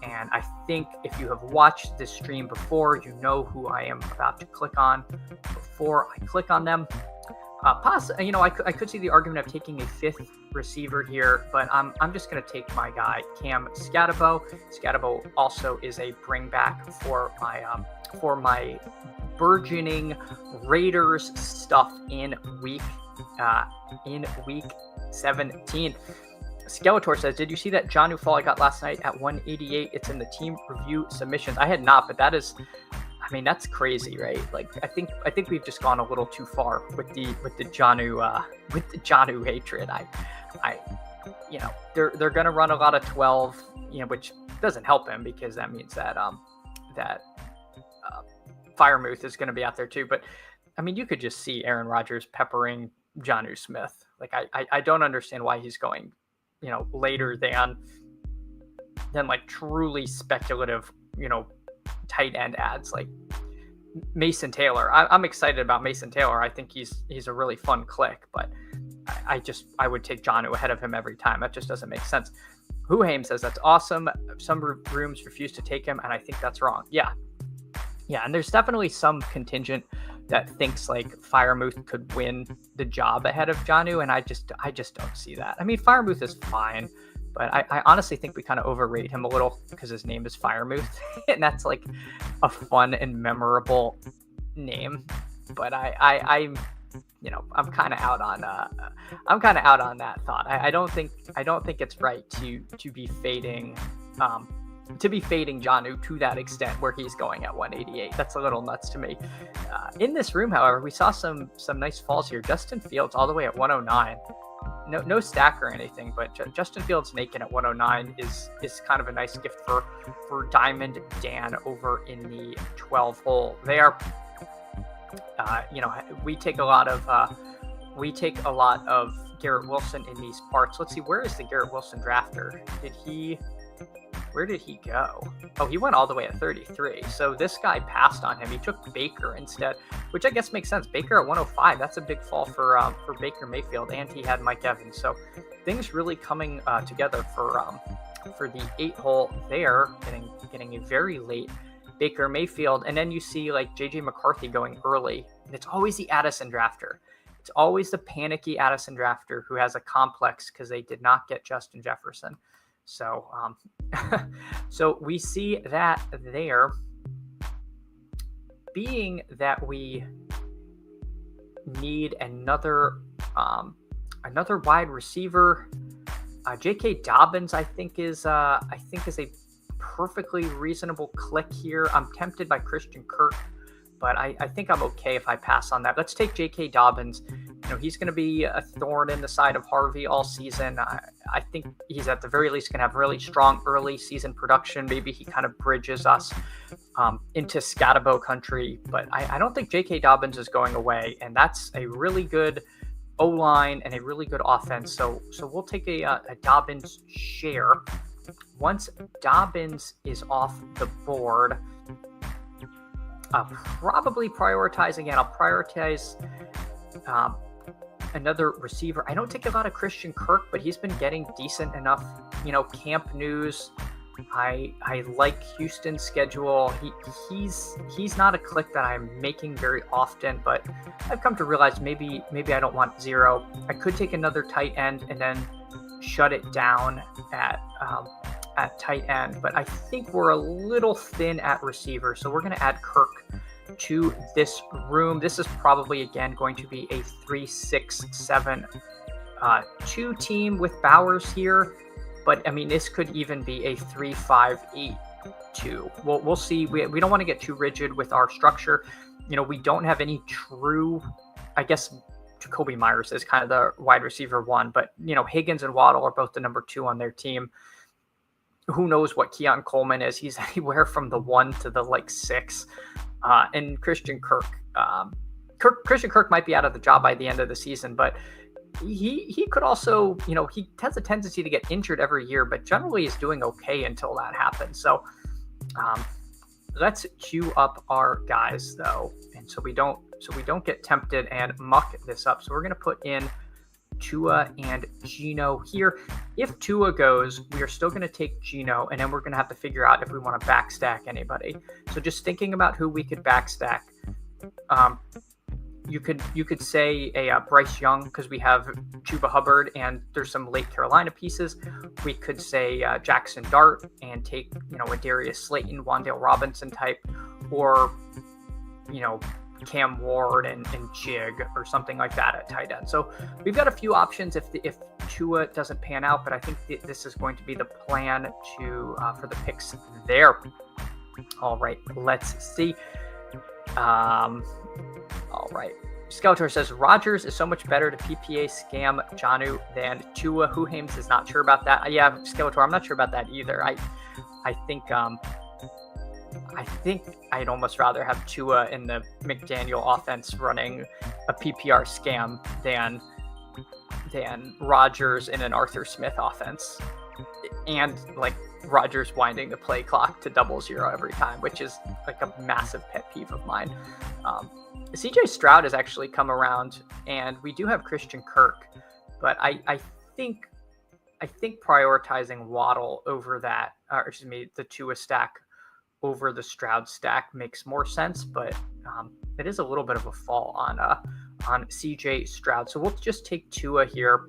And I think if you have watched this stream before, you know who I am about to click on before I click on them. I could see the argument of taking a fifth receiver here, but I'm just going to take my guy, Cam Scatabo. Scatabo also is a bring back for my burgeoning Raiders stuff in week 17. Skeletor says, did you see that Jonnu fall I got last night at 188? It's in the team review submissions. I had not, but that's crazy, right? Like, I think we've just gone a little too far with the Jonnu hatred. They're gonna run a lot of 12, which doesn't help him because that means that Firemouth is going to be out there too. But you could just see Aaron Rodgers peppering Jonnu Smith. Like, I don't understand why he's going later than like truly speculative, tight end ads like Mason Taylor. I'm excited about Mason Taylor. I think he's a really fun click, but I would take Jonnu ahead of him every time. That just doesn't make sense. Huhaim says that's awesome. Some rooms refuse to take him, and I think that's wrong. Yeah, and there's definitely some contingent that thinks like Firemouth could win the job ahead of Jonnu, and I just don't see that. Firemouth is fine, but I honestly think we kind of overrate him a little because his name is Firemouth, and that's like a fun and memorable name. But I'm kind of out on that thought. I don't think it's right to be fading Jonnu to that extent where he's going at 188. That's a little nuts to me. In this room, however, we saw some nice falls here. Justin Fields all the way at 109. No stack or anything, but Justin Fields naked at 109 is kind of a nice gift for Diamond Dan over in the 12 hole. They are, we take a lot of Garrett Wilson in these parts. Let's see, where is the Garrett Wilson drafter? Where did he go? Oh, he went all the way at 33. So this guy passed on him. He took Baker instead, which I guess makes sense. Baker at 105. That's a big fall for Baker Mayfield, and he had Mike Evans. So things really coming together for the 8 hole there, getting a very late Baker Mayfield, and then you see like JJ McCarthy going early. And it's always the Addison drafter. It's always the panicky Addison drafter who has a complex because they did not get Justin Jefferson. So, so we see that there. Being that we need another wide receiver, J.K. Dobbins, I think is a perfectly reasonable click here. I'm tempted by Christian Kirk, but I think I'm okay if I pass on that. Let's take J.K. Dobbins. He's going to be a thorn in the side of Harvey all season. I think he's at the very least going to have really strong early season production. Maybe he kind of bridges us into Scatabo country, but I don't think J.K. Dobbins is going away, and that's a really good O-line and a really good offense. So we'll take a Dobbins share. Once Dobbins is off the board, I'll probably prioritize again. I'll prioritize another receiver. I don't take a lot of Christian Kirk, but he's been getting decent enough, camp news. I like Houston's schedule. He's not a click that I'm making very often, but I've come to realize maybe I don't want 0. I could take another tight end and then shut it down at tight end, but I think we're a little thin at receiver, so we're going to add Kirk to this room. This is probably again going to be a 3-6-7 2 team with Bowers here, but I mean this could even be a 3-5-8 2. We'll see. We don't want to get too rigid with our structure. We don't have any true, I guess Jacoby Myers is kind of the wide receiver 1, but Higgins and Waddle are both the number 2 on their team. Who knows what Keon Coleman is? He's anywhere from the 1 to the 6. And Christian Kirk. Christian Kirk might be out of the job by the end of the season, but he could also, he has a tendency to get injured every year, but generally is doing okay until that happens. So let's queue up our guys though, and so we don't get tempted and muck this up. So we're going to put in Tua and Geno here. If Tua goes, we are still going to take Geno, and then we're going to have to figure out if we want to backstack anybody. So just thinking about who we could backstack. You could say a Bryce Young because we have Chuba Hubbard and there's some late Carolina pieces. We could say Jackson Dart and take a Darius Slayton, Wan'Dale Robinson type, or Cam Ward and Jig or something like that at tight end. So we've got a few options if Tua doesn't pan out, but I think this is going to be the plan for the picks there. All right, let's see. All right. Skeletor says Rodgers is so much better to PPA scam Jonnu than Tua. Huhames is not sure about that. Yeah, Skeletor, I'm not sure about that either. I think I'd almost rather have Tua in the McDaniel offense running a PPR scam than Rodgers in an Arthur Smith offense, and Rodgers winding the play clock to 00 every time, which is a massive pet peeve of mine. CJ Stroud has actually come around, and we do have Christian Kirk, but I think prioritizing Waddle over that, the Tua stack over the Stroud stack makes more sense, but it is a little bit of a fall on CJ Stroud. So we'll just take Tua here,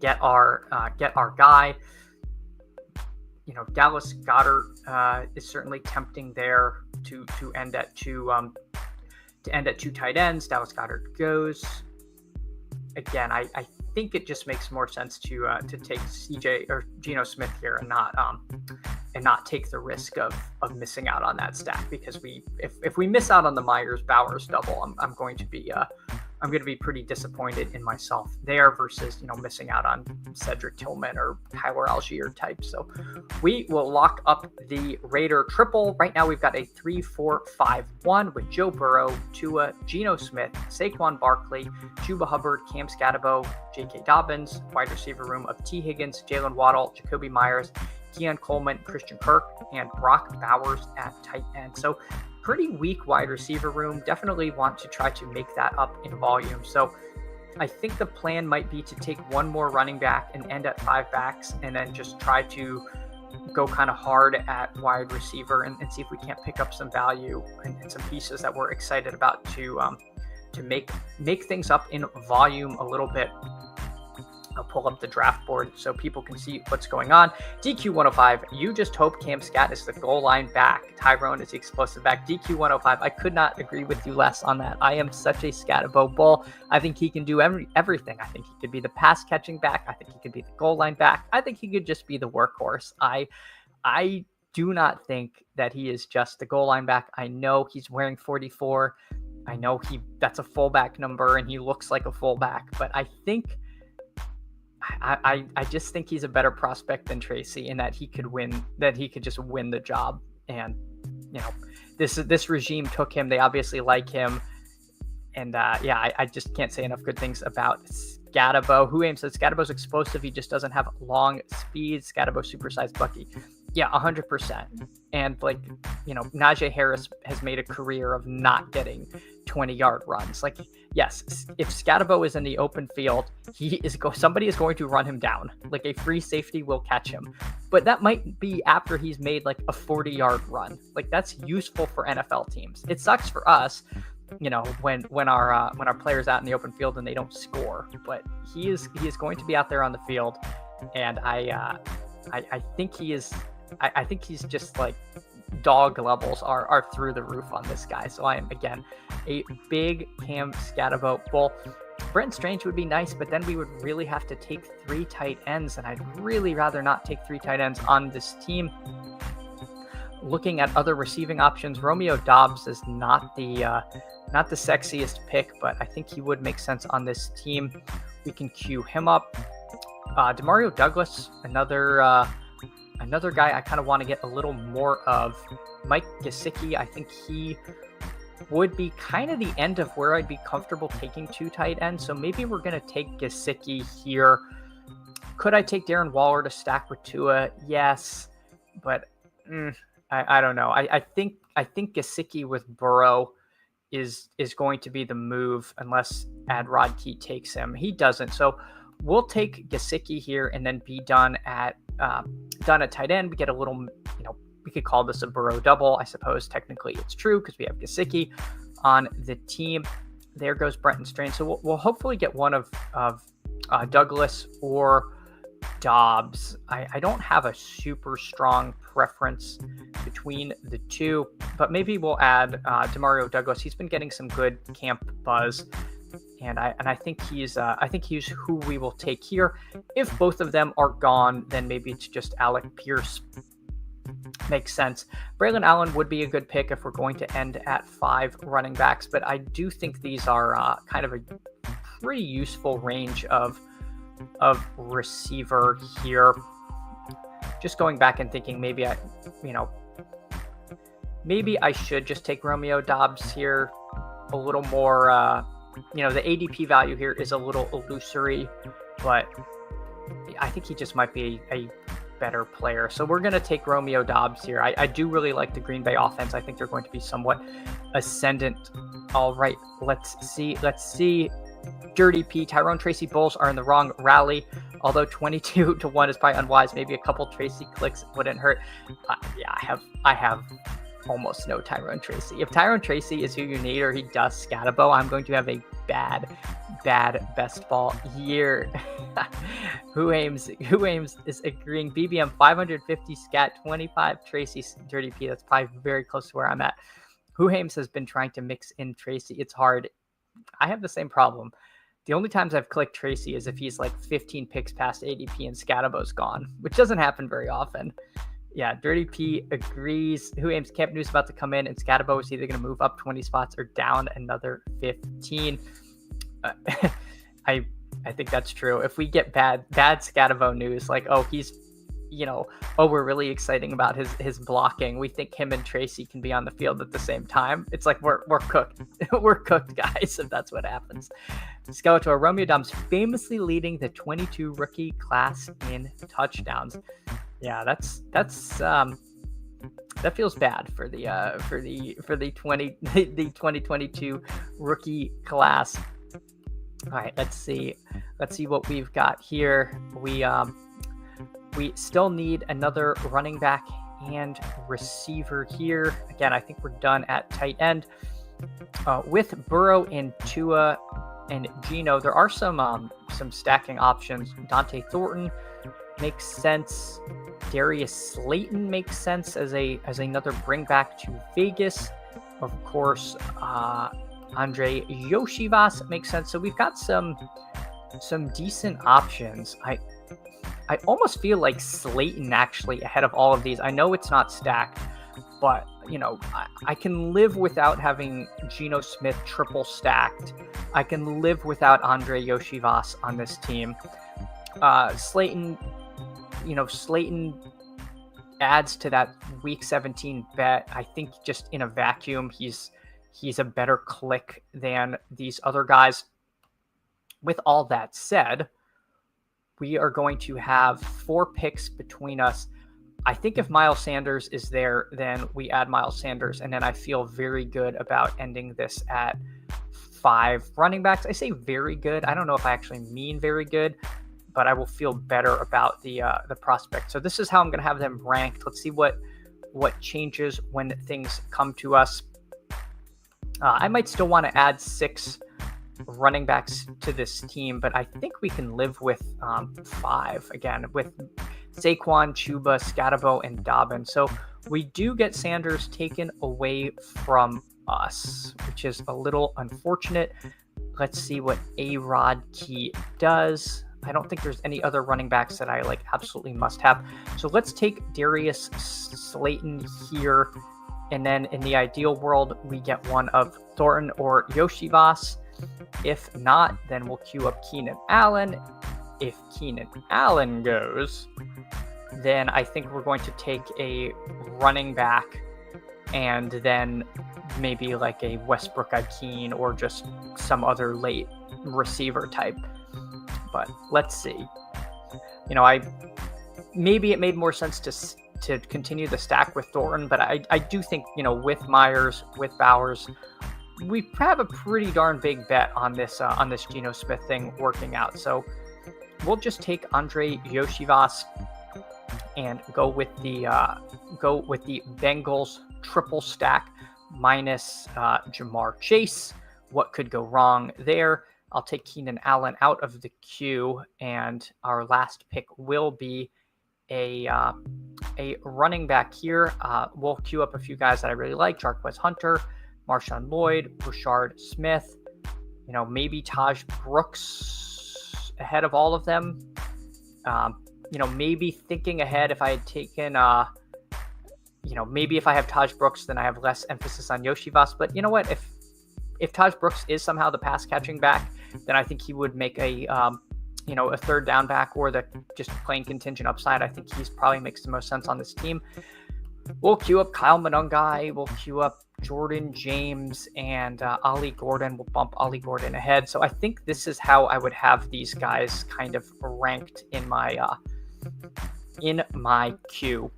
get our guy. Dallas Goedert is certainly tempting there to end at two tight ends. Dallas Goedert goes. Again, I think it just makes more sense to take CJ or Geno Smith here and not take the risk of missing out on that stack, because if we miss out on the Myers Bowers double, I'm going to be pretty disappointed in myself there versus missing out on Cedric Tillman or Tyler Algier type. So we will lock up the Raider triple. Right now we've got a 3-4-5-1 with Joe Burrow, Tua, Geno Smith, Saquon Barkley, Chuba Hubbard, Cam Scatabo, J.K. Dobbins, wide receiver room of T. Higgins, Jalen Waddle, Jacoby Myers, Keon Coleman, Christian Kirk, and Brock Bowers at tight end. So pretty weak wide receiver room. Definitely want to try to make that up in volume. So I think the plan might be to take one more running back and end at 5 backs, and then just try to go kind of hard at wide receiver and see if we can't pick up some value and some pieces that we're excited about to make things up in volume a little bit. I'll pull up the draft board so people can see what's going on. DQ105, you just hope Cam Scat is the goal line back. Tyrone is the explosive back. DQ105, I could not agree with you less on that. I am such a Scatabo bull. I think he can do everything. I think he could be the pass catching back. I think he could be the goal line back. I think he could just be the workhorse. I do not think that he is just the goal line back. I know he's wearing 44. I know that's a fullback number and he looks like a fullback, but I just think he's a better prospect than Tracy, and that he could just win the job. And this regime took him. They obviously like him. And I just can't say enough good things about Scatabo. Who aims says Scatabo's explosive. He just doesn't have long speed. Scatabo supersized Bucky. Yeah, 100%. And Najee Harris has made a career of not getting 20-yard runs. Like, yes, if Scatabo is in the open field, somebody is going to run him down. Like, a free safety will catch him. But that might be after he's made like a 40-yard run. Like, that's useful for NFL teams. It sucks for us, when our players out in the open field and they don't score. But he is going to be out there on the field, and I think he is. I think he's just like dog levels are through the roof on this guy. So I am, again, a big Cam Scatabo bull. Brenton Strange would be nice, but then we would really have to take 3 tight ends, and I'd really rather not take 3 tight ends on this team. Looking at other receiving options, Romeo Doubs is not the sexiest pick, but I think he would make sense on this team. We can queue him up. Demario Douglas, another guy I kind of want to get a little more of. Mike Gesicki, I think he would be kind of the end of where I'd be comfortable taking 2 tight ends. So maybe we're going to take Gesicki here. Could I take Darren Waller to stack with Tua? Yes, but I don't know. I think Gesicki with Burrow is going to be the move unless Ad-Rod Key takes him. He doesn't. So we'll take Gesicki here and then be done at tight end. We get a little, we could call this a Burrow double. I suppose technically it's true because we have Gesicki on the team. There goes Brenton Strange. So we'll hopefully get one of Douglas or Dobbs. I don't have a super strong preference between the two, but maybe we'll add Demario Douglas. He's been getting some good camp buzz, and I think he's who we will take here. If both of them are gone, then maybe it's just Alec Pierce. Makes sense. Braylon Allen would be a good pick if we're going to end at 5 running backs, but I do think these are kind of a pretty useful range of receiver here. Just going back and thinking maybe I should just take Romeo Doubs here. A little more, the ADP value here is a little illusory, but I think he just might be a better player. So we're going to take Romeo Doubs here. I do really like the Green Bay offense. I think they're going to be somewhat ascendant. All right, let's see. Dirty P, Tyrone Tracy Bulls are in the wrong rally. Although 22-1 is probably unwise. Maybe a couple Tracy clicks wouldn't hurt. I have almost no Tyrone Tracy. If Tyrone Tracy is who you need, or he does Scatabo, I'm going to have a bad best ball year. Who aims is agreeing. BBM 550 scat 25 Tracy Dirty P. That's probably very close to where I'm at. Who Hames has been trying to mix in Tracy. It's hard. I have the same problem. The only times I've clicked Tracy is if he's like 15 picks past ADP and Scatabo's gone, which doesn't happen very often. Yeah, Dirty P agrees. Who aims Camp News about to come in, and Scatabo is either going to move up 20 spots or down another 15. I think that's true. If we get bad Scatabo news, like, we're really exciting about his blocking, we think him and Tracy can be on the field at the same time, it's like we're cooked. We're cooked, guys, if that's what happens. Skeletor, Romeo Doubs famously leading the 22 rookie class in touchdowns. Yeah, that feels bad for the 2022 rookie class. All right, let's see what we've got here. We still need another running back and receiver here. Again, I think we're done at tight end. With Burrow and Tua and Geno, there are some stacking options. Dante Thornton makes sense. Darius Slayton makes sense as another bring back to Vegas. Of course, Andre Yoshivas makes sense. So we've got some decent options. I almost feel like Slayton actually ahead of all of these. I know it's not stacked, but I can live without having Geno Smith triple stacked. I can live without Andre Yoshivas on this team. Slayton adds to that week 17 bet. I think just in a vacuum, he's a better click than these other guys. With all that said, we are going to have 4 picks between us. I think if Miles Sanders is there, then we add Miles Sanders, and then I feel very good about ending this at 5 running backs. I say very good. I don't know if I actually mean very good, but I will feel better about the prospect. So this is how I'm going to have them ranked. Let's see what changes when things come to us. I might still want to add 6 running backs to this team, but I think we can live with 5 again with Saquon, Chuba, Scatabo, and Dobbins. So we do get Sanders taken away from us, which is a little unfortunate. Let's see what A-Rod Key does. I don't think there's any other running backs that I absolutely must have. So let's take Darius Slayton here. And then in the ideal world, we get one of Thornton or Yoshivas. If not, then we'll queue up Keenan Allen. If Keenan Allen goes, then I think we're going to take a running back and then maybe like a Westbrook-Ikhine or just some other late receiver type. But let's see. Maybe it made more sense to continue the stack with Thornton, but I do think, with Myers, with Bowers, we have a pretty darn big bet on this Geno Smith thing working out. So we'll just take Andre Yoshivas and go with the Bengals triple stack minus Jamar Chase. What could go wrong there? I'll take Keenan Allen out of the queue, and our last pick will be a running back here. We'll queue up a few guys that I really like: Jarquez Hunter, Marshawn Lloyd, Rashard Smith. Maybe Taj Brooks ahead of all of them. Maybe thinking ahead, if I had taken, maybe if I have Taj Brooks, then I have less emphasis on Yoshivas. But you know what? If Taj Brooks is somehow the pass catching back, then I think he would make a third down back or the just plain contingent upside. I think he's probably makes the most sense on this team. We'll queue up Kyle Monungai. We'll queue up Jordan James and Ollie Gordon. We'll bump Ollie Gordon ahead. So I think this is how I would have these guys kind of ranked in my queue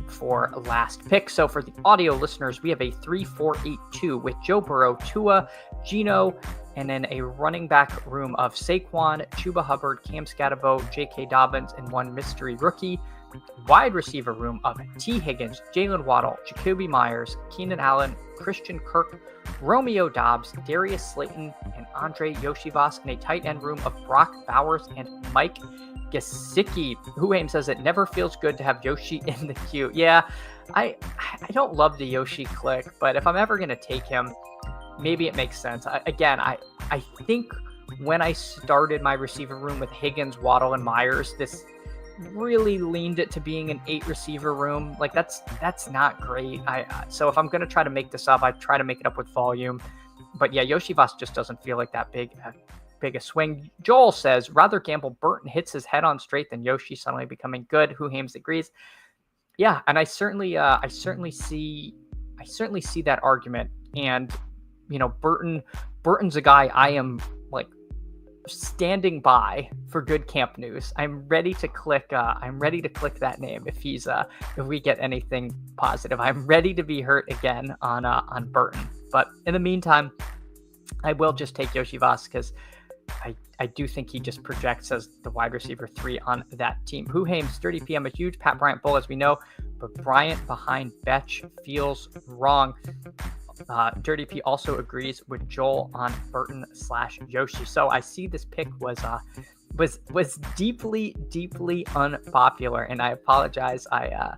for last pick. So for the audio listeners, we have a 3-4-8-2 with Joe Burrow, Tua, Geno, and then a running back room of Saquon, Chuba Hubbard, Cam Scatabo, J.K. Dobbins, and one mystery rookie. Wide receiver room of T. Higgins, Jalen Waddle, Jacoby Myers, Keenan Allen, Christian Kirk, Romeo Doubs, Darius Slayton, and Andre Yoshivas, and a tight end room of Brock Bowers and Mike Gesicki. Who says it never feels good to have Yoshi in the queue. Yeah, I don't love the Yoshi click, but if I'm ever going to take him, maybe it makes sense. I think when I started my receiver room with Higgins, Waddle, and Myers, this really leaned it to being an 8 receiver room. That's not great. So if I'm going to try to make this up, I try to make it up with volume. But yeah, Yoshivas just doesn't feel like that big a swing. Joel says, rather gamble Burton hits his head on straight than Yoshi suddenly becoming good. Who Hames agrees. Yeah, and I certainly see that argument. And Burton's a guy I am standing by for good camp news. I'm ready to click that name if we get anything positive. I'm ready to be hurt again on Burton. But in the meantime, I will just take Yoshivas because I do think he just projects as the wide receiver 3 on that team. Who Hames, 30 PM, a huge Pat Bryant bull, as we know, but Bryant behind Betch feels wrong. Dirty P also agrees with Joel on Burton/Yoshi. So I see this pick was deeply unpopular, and I apologize. I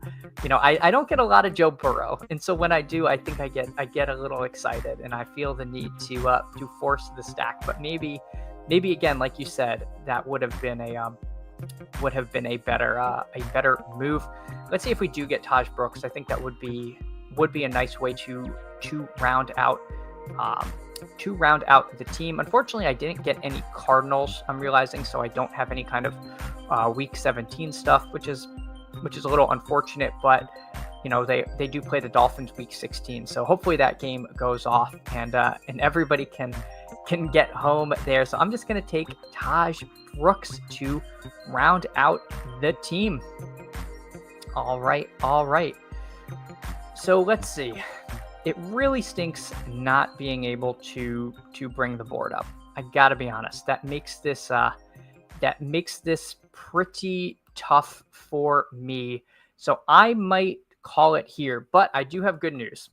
don't get a lot of Joe Burrow, and so when I do, I think I get a little excited, and I feel the need to force the stack. But maybe again, like you said, that would have been been a better move. Let's see if we do get Taj Brooks. I think that would be a nice way to round out the team. Unfortunately, I didn't get any Cardinals, I'm realizing, so I don't have any kind of week 17 stuff, which is a little unfortunate, but they do play the Dolphins week 16, so hopefully that game goes off and everybody can get home there. So I'm just going to take Taj Brooks to round out the team. All right. So let's see. It really stinks not being able to bring the board up. I gotta be honest. That makes this pretty tough for me. So I might call it here, but I do have good news.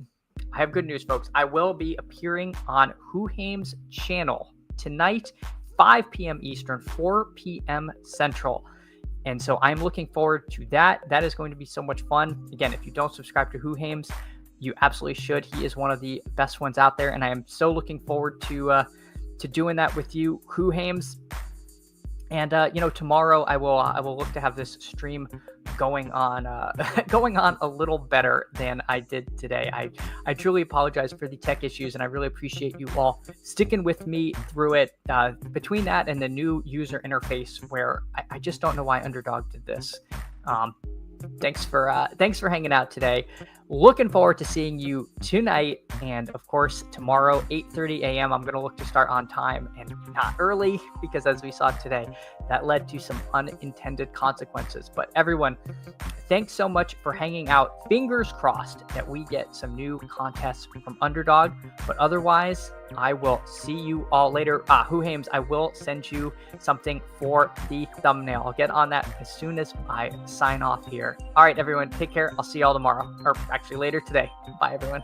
I have good news, folks. I will be appearing on Whohame's channel tonight, 5 p.m. Eastern, 4 p.m. Central. And so I'm looking forward to that. That is going to be so much fun. Again, if you don't subscribe to Whohame's, you absolutely should. He is one of the best ones out there, and I am so looking forward to doing that with you, Whohame's. And tomorrow I will look to have this stream going on a little better than I did today. I truly apologize for the tech issues, and I really appreciate you all sticking with me through it. Between that and the new user interface, where I just don't know why Underdog did this. Thanks for hanging out today. Looking forward to seeing you tonight, and of course tomorrow, 8:30 a.m. I'm going to look to start on time and not early, because as we saw today, that led to some unintended consequences. But everyone, thanks so much for hanging out. Fingers crossed that we get some new contests from Underdog. But otherwise, I will see you all later. Whohames, I will send you something for the thumbnail. I'll get on that as soon as I sign off here. All right, everyone, take care. I'll see you all tomorrow, or actually later today. Bye, everyone.